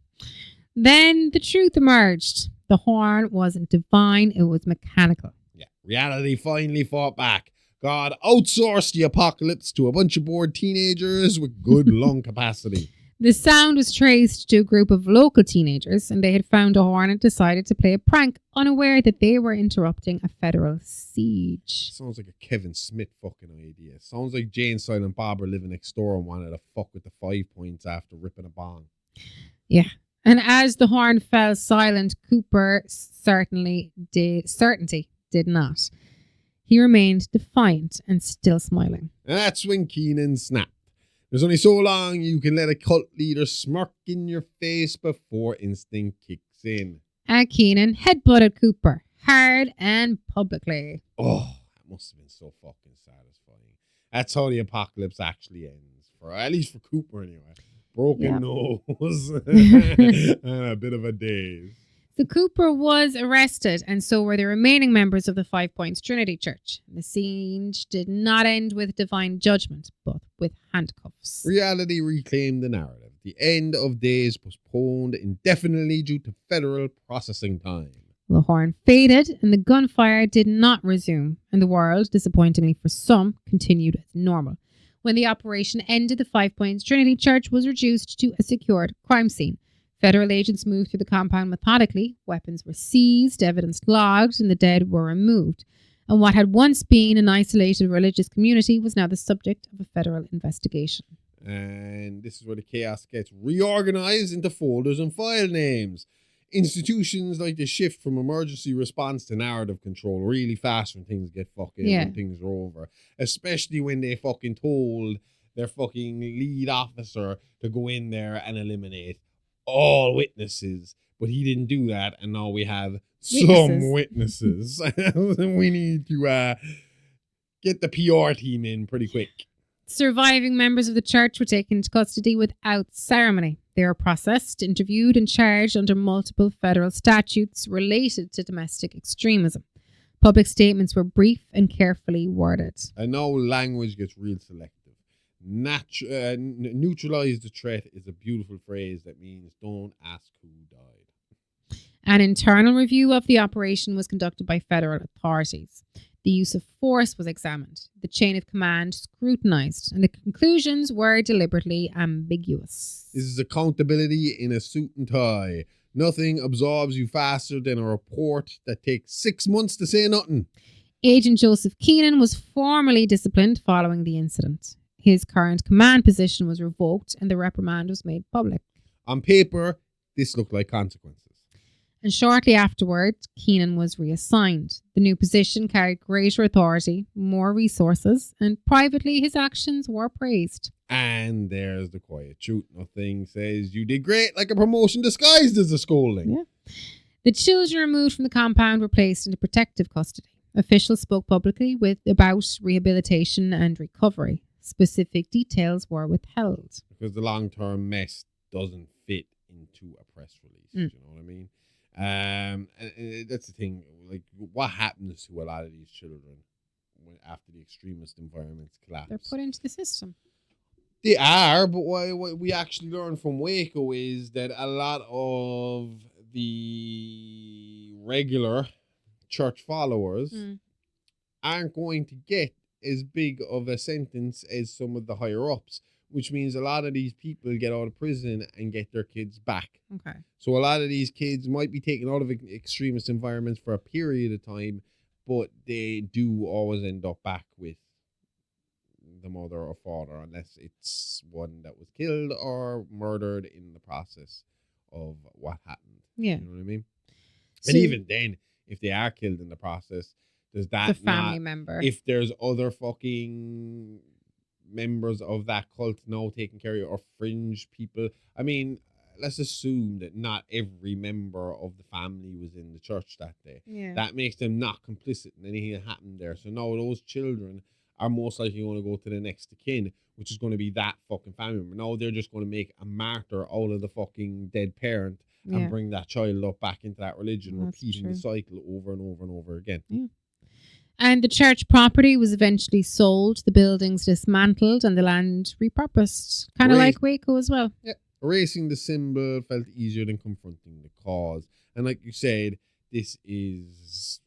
Speaker 5: Then the truth emerged. The horn wasn't divine, it was mechanical.
Speaker 4: Yeah, reality finally fought back. God outsourced the apocalypse to a bunch of bored teenagers with good lung capacity.
Speaker 5: The sound was traced to a group of local teenagers, and they had found a horn and decided to play a prank, unaware that they were interrupting a federal siege.
Speaker 4: Sounds like a Kevin Smith fucking idea. Sounds like Jane, Silent Bob were living next door and wanted to fuck with the 5 Points after ripping a bong.
Speaker 5: Yeah. And as the horn fell silent, Cooper certainty did not. He remained defiant and still smiling.
Speaker 4: And that's when Keenan snapped. There's only so long you can let a cult leader smirk in your face before instinct kicks in.
Speaker 5: And Keenan headbutted Cooper, hard and publicly.
Speaker 4: Oh, that must have been so fucking satisfying. That's how the apocalypse actually ends. At least for Cooper anyway. Broken nose and a bit of a daze.
Speaker 5: So Cooper was arrested, and so were the remaining members of the 5 Points Trinity Church. The siege did not end with divine judgment, but with handcuffs.
Speaker 4: Reality reclaimed the narrative. The end of days postponed indefinitely due to federal processing time.
Speaker 5: The horn faded, and the gunfire did not resume, and the world, disappointingly for some, continued as normal. When the operation ended, the 5 Points Trinity Church was reduced to a secured crime scene. Federal agents moved through the compound methodically, weapons were seized, evidence logged, and the dead were removed. And what had once been an isolated religious community was now the subject of a federal investigation.
Speaker 4: And this is where the chaos gets reorganized into folders and file names. Institutions like to shift from emergency response to narrative control really fast when things get when things are over. Especially when they fucking told their fucking lead officer to go in there and eliminate all witnesses, but he didn't do that, and now we have some witnesses. We need to get the PR team in pretty quick.
Speaker 5: Surviving members of the church were taken into custody without ceremony. They were processed, interviewed, and charged under multiple federal statutes related to domestic extremism. Public statements were brief and carefully worded.
Speaker 4: And now language gets real selective. Neutralize the threat is a beautiful phrase that means don't ask who died.
Speaker 5: An internal review of the operation was conducted by federal authorities. The use of force was examined, the chain of command scrutinized, and the conclusions were deliberately ambiguous.
Speaker 4: This is accountability in a suit and tie. Nothing absorbs you faster than a report that takes 6 months to say nothing.
Speaker 5: Agent Joseph Keenan was formally disciplined following the incident. His current command position was revoked and the reprimand was made public.
Speaker 4: On paper, this looked like consequences.
Speaker 5: And shortly afterward, Keenan was reassigned. The new position carried greater authority, more resources, and privately his actions were praised.
Speaker 4: And there's the quiet truth. Nothing says you did great like a promotion disguised as a scolding.
Speaker 5: Yeah. The children removed from the compound were placed into protective custody. Officials spoke publicly about rehabilitation and recovery. Specific details were withheld.
Speaker 4: Because the long-term mess doesn't fit into a press release. Do you know what I mean? And that's the thing. Like, what happens to a lot of these children after the extremist environments collapse?
Speaker 5: They're put into the system.
Speaker 4: They are, but what we actually learned from Waco is that a lot of the regular church followers aren't going to get as big of a sentence as some of the higher ups, which means a lot of these people get out of prison and get their kids back.
Speaker 5: Okay.
Speaker 4: So a lot of these kids might be taken out of extremist environments for a period of time, but they do always end up back with the mother or father, unless it's one that was killed or murdered in the process of what happened.
Speaker 5: Yeah.
Speaker 4: You know what I mean?
Speaker 5: So,
Speaker 4: and even then, if they are killed in the process, does that
Speaker 5: the family member.
Speaker 4: If there's other fucking members of that cult now taking care of you, or fringe people, I mean, let's assume that not every member of the family was in the church that day.
Speaker 5: Yeah.
Speaker 4: That makes them not complicit in anything that happened there. So now those children are most likely going to go to the next of kin, which is going to be that fucking family member. Now they're just going to make a martyr out of the fucking dead parent and bring that child up back into that religion, repeating the cycle over and over and over again.
Speaker 5: Yeah. And the church property was eventually sold, the buildings dismantled, and the land repurposed. Kind of like Waco as well.
Speaker 4: Yeah. Erasing the symbol felt easier than confronting the cause. And like you said, this is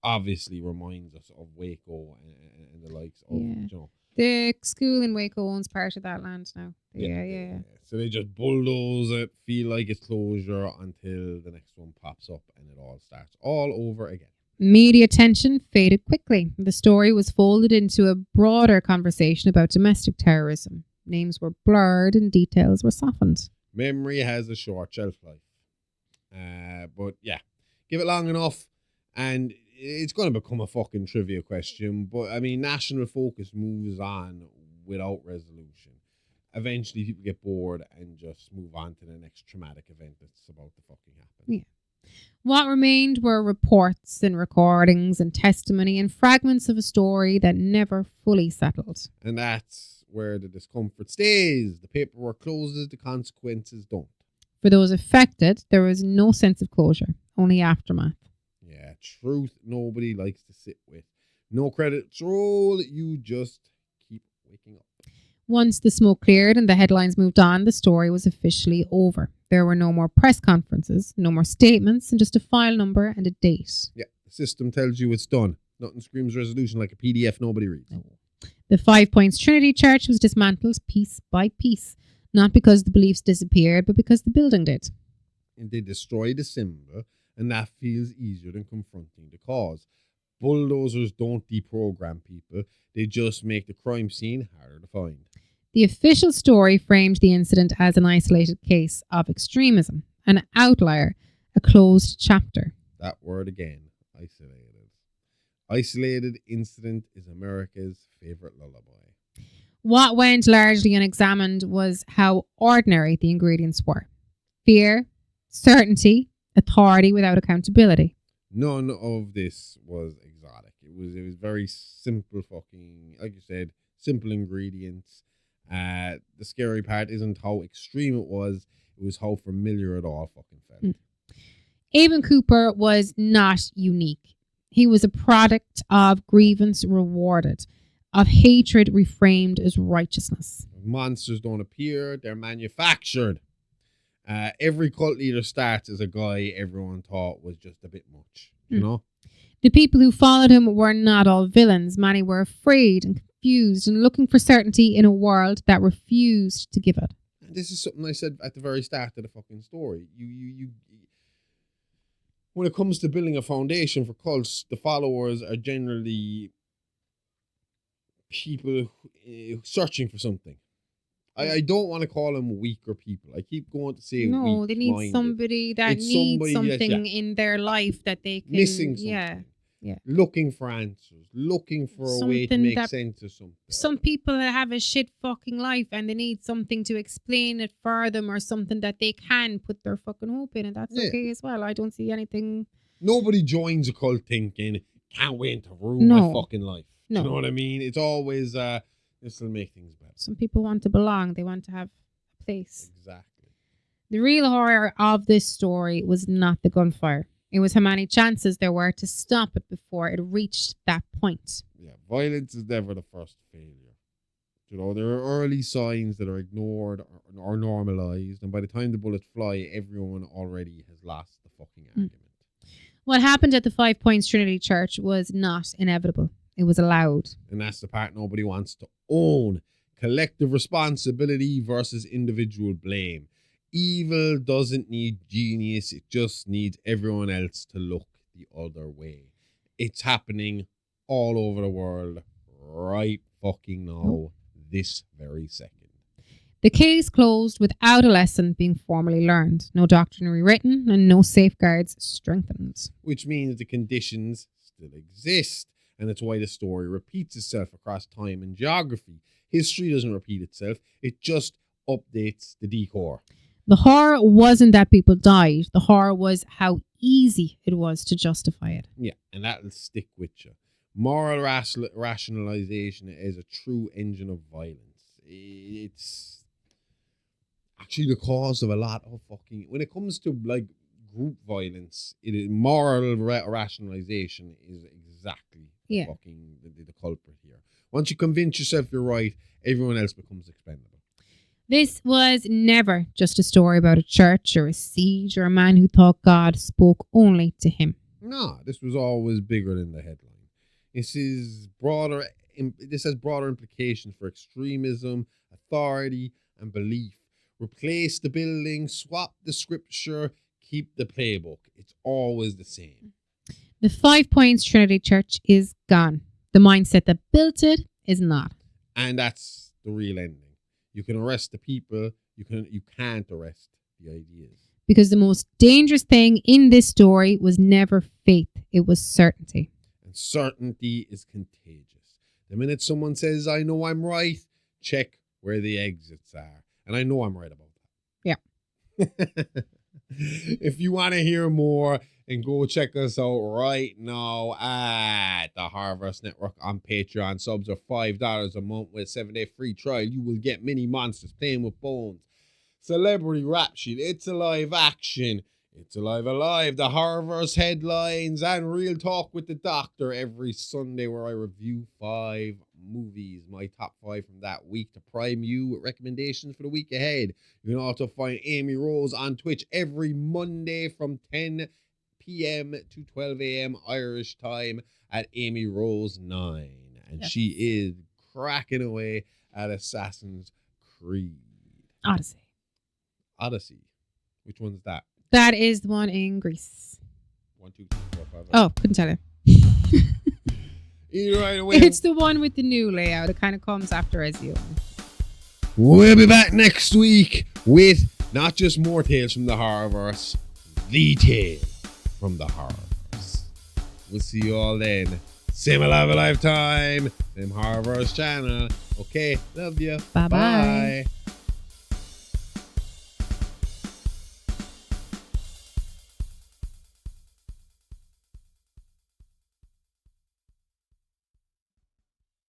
Speaker 4: obviously reminds us of Waco and the likes of, you know.
Speaker 5: The school in Waco owns part of that land now. Yeah.
Speaker 4: So they just bulldoze it, feel like it's closure until the next one pops up and it all starts all over again.
Speaker 5: Media attention faded quickly. The story was folded into a broader conversation about domestic terrorism. Names were blurred and details were softened.
Speaker 4: Memory has a short shelf life. But yeah, give it long enough and it's going to become a fucking trivia question. But I mean, national focus moves on without resolution. Eventually people get bored and just move on to the next traumatic event that's about to fucking happen.
Speaker 5: Yeah. What remained were reports and recordings and testimony and fragments of a story that never fully settled.
Speaker 4: And that's where the discomfort stays. The paperwork closes, the consequences don't.
Speaker 5: For those affected, there was no sense of closure, only aftermath.
Speaker 4: Yeah, truth nobody likes to sit with. No credits roll, you just keep waking up.
Speaker 5: Once the smoke cleared and the headlines moved on, the story was officially over. There were no more press conferences, no more statements, and just a file number and a date.
Speaker 4: Yeah, the system tells you it's done. Nothing screams resolution like a PDF nobody reads.
Speaker 5: The 5 Points Trinity Church was dismantled piece by piece, not because the beliefs disappeared, but because the building did.
Speaker 4: And they destroy the symbol, and that feels easier than confronting the cause. Bulldozers don't deprogram people, they just make the crime scene harder to find.
Speaker 5: The official story framed the incident as an isolated case of extremism, an outlier, a closed chapter.
Speaker 4: That word again, isolated. Isolated incident is America's favorite lullaby.
Speaker 5: What went largely unexamined was how ordinary the ingredients were. Fear, certainty, authority without accountability.
Speaker 4: None of this was exotic. It was very simple fucking, like you said, Simple ingredients. The scary part isn't how extreme it was how familiar it all fucking felt.
Speaker 5: Abin Cooper was not unique. He was a product of grievance rewarded, of hatred reframed as righteousness.
Speaker 4: Monsters don't appear, they're manufactured. Every cult leader starts as a guy everyone thought was just a bit much, you know?
Speaker 5: The people who followed him were not all villains. Many were afraid and confused and looking for certainty in a world that refused to give it.
Speaker 4: And this is something I said at the very start of the fucking story. You when it comes to building a foundation for cults, the followers are generally people searching for something. I don't want to call them weaker people. I keep going to say
Speaker 5: no, they need somebody that needs something in their life that they can
Speaker 4: missing something.
Speaker 5: Yeah.
Speaker 4: Looking for answers, looking for a way to make sense of something.
Speaker 5: Some people have a shit fucking life and they need something to explain it for them or something that they can put their fucking hope in, and that's okay as well. I don't see anything.
Speaker 4: Nobody joins a cult thinking, can't wait to ruin my fucking life. No. Do you know what I mean? It's always, this will make things better.
Speaker 5: Some people want to belong. They want to have a place.
Speaker 4: Exactly.
Speaker 5: The real horror of this story was not the gunfire. It was how many chances there were to stop it before it reached that point.
Speaker 4: Yeah, violence is never the first failure. You know, there are early signs that are ignored or normalized, and by the time the bullets fly, everyone already has lost the fucking argument.
Speaker 5: What happened at the 5 Points Trinity Church was not inevitable. It was allowed.
Speaker 4: And that's the part nobody wants to own. Collective responsibility versus individual blame. Evil doesn't need genius. It just needs everyone else to look the other way. It's happening all over the world right fucking now, this very second.
Speaker 5: The case closed without a lesson being formally learned. No doctrine rewritten and no safeguards strengthened.
Speaker 4: Which means the conditions still exist. And that's why the story repeats itself across time and geography. History doesn't repeat itself. It just updates the decor.
Speaker 5: The horror wasn't that people died. The horror was how easy it was to justify it.
Speaker 4: Yeah, and that'll stick with you. Moral rationalization is a true engine of violence. It's actually the cause of a lot of fucking... When it comes to like group violence, moral rationalization is exactly fucking the culprit here. Once you convince yourself you're right, everyone else becomes expendable.
Speaker 5: This was never just a story about a church or a siege or a man who thought God spoke only to him.
Speaker 4: No, this was always bigger than the headline. This has broader implications for extremism, authority, and belief. Replace the building, swap the scripture, keep the playbook. It's always the same.
Speaker 5: The 5 Points Trinity Church is gone. The mindset that built it is not.
Speaker 4: And that's the real ending. You can arrest the people. You can't arrest the ideas.
Speaker 5: Because the most dangerous thing in this story was never faith. It was certainty.
Speaker 4: And certainty is contagious. The minute someone says, I know I'm right, check where the exits are. And I know I'm right about that.
Speaker 5: Yeah.
Speaker 4: If you want to hear more, and go check us out right now at the Horrorverse Network on Patreon. Subs are $5 a month with a 7-day free trial. You will get mini monsters, Playing with Bones, Celebrity Rap Sheet, It's Alive Action, It's Alive Alive, the Horrorverse headlines, and Real Talk with the Doctor every Sunday, where I review 5 movies, my top 5 from that week, to prime you with recommendations for the week ahead. You can also find Amy Rose on Twitch every Monday from 10 p.m. to 12 a.m. Irish time at Amy Rose 9. And she is cracking away at Assassin's Creed. Odyssey. Which one's that?
Speaker 5: That is the one in Greece.
Speaker 4: 1, 2, 3, 4, 5.
Speaker 5: Oh, couldn't tell you.
Speaker 4: Either right away.
Speaker 5: It's the one with the new layout. It kind of comes after as you.
Speaker 4: We'll be back next week with not just more tales from the Horrorverse, the tale from the Horrorverse. We'll see you all then. Same Alive a Lifetime, same Horrorverse channel. Okay, love you.
Speaker 5: Bye-bye.
Speaker 4: Bye.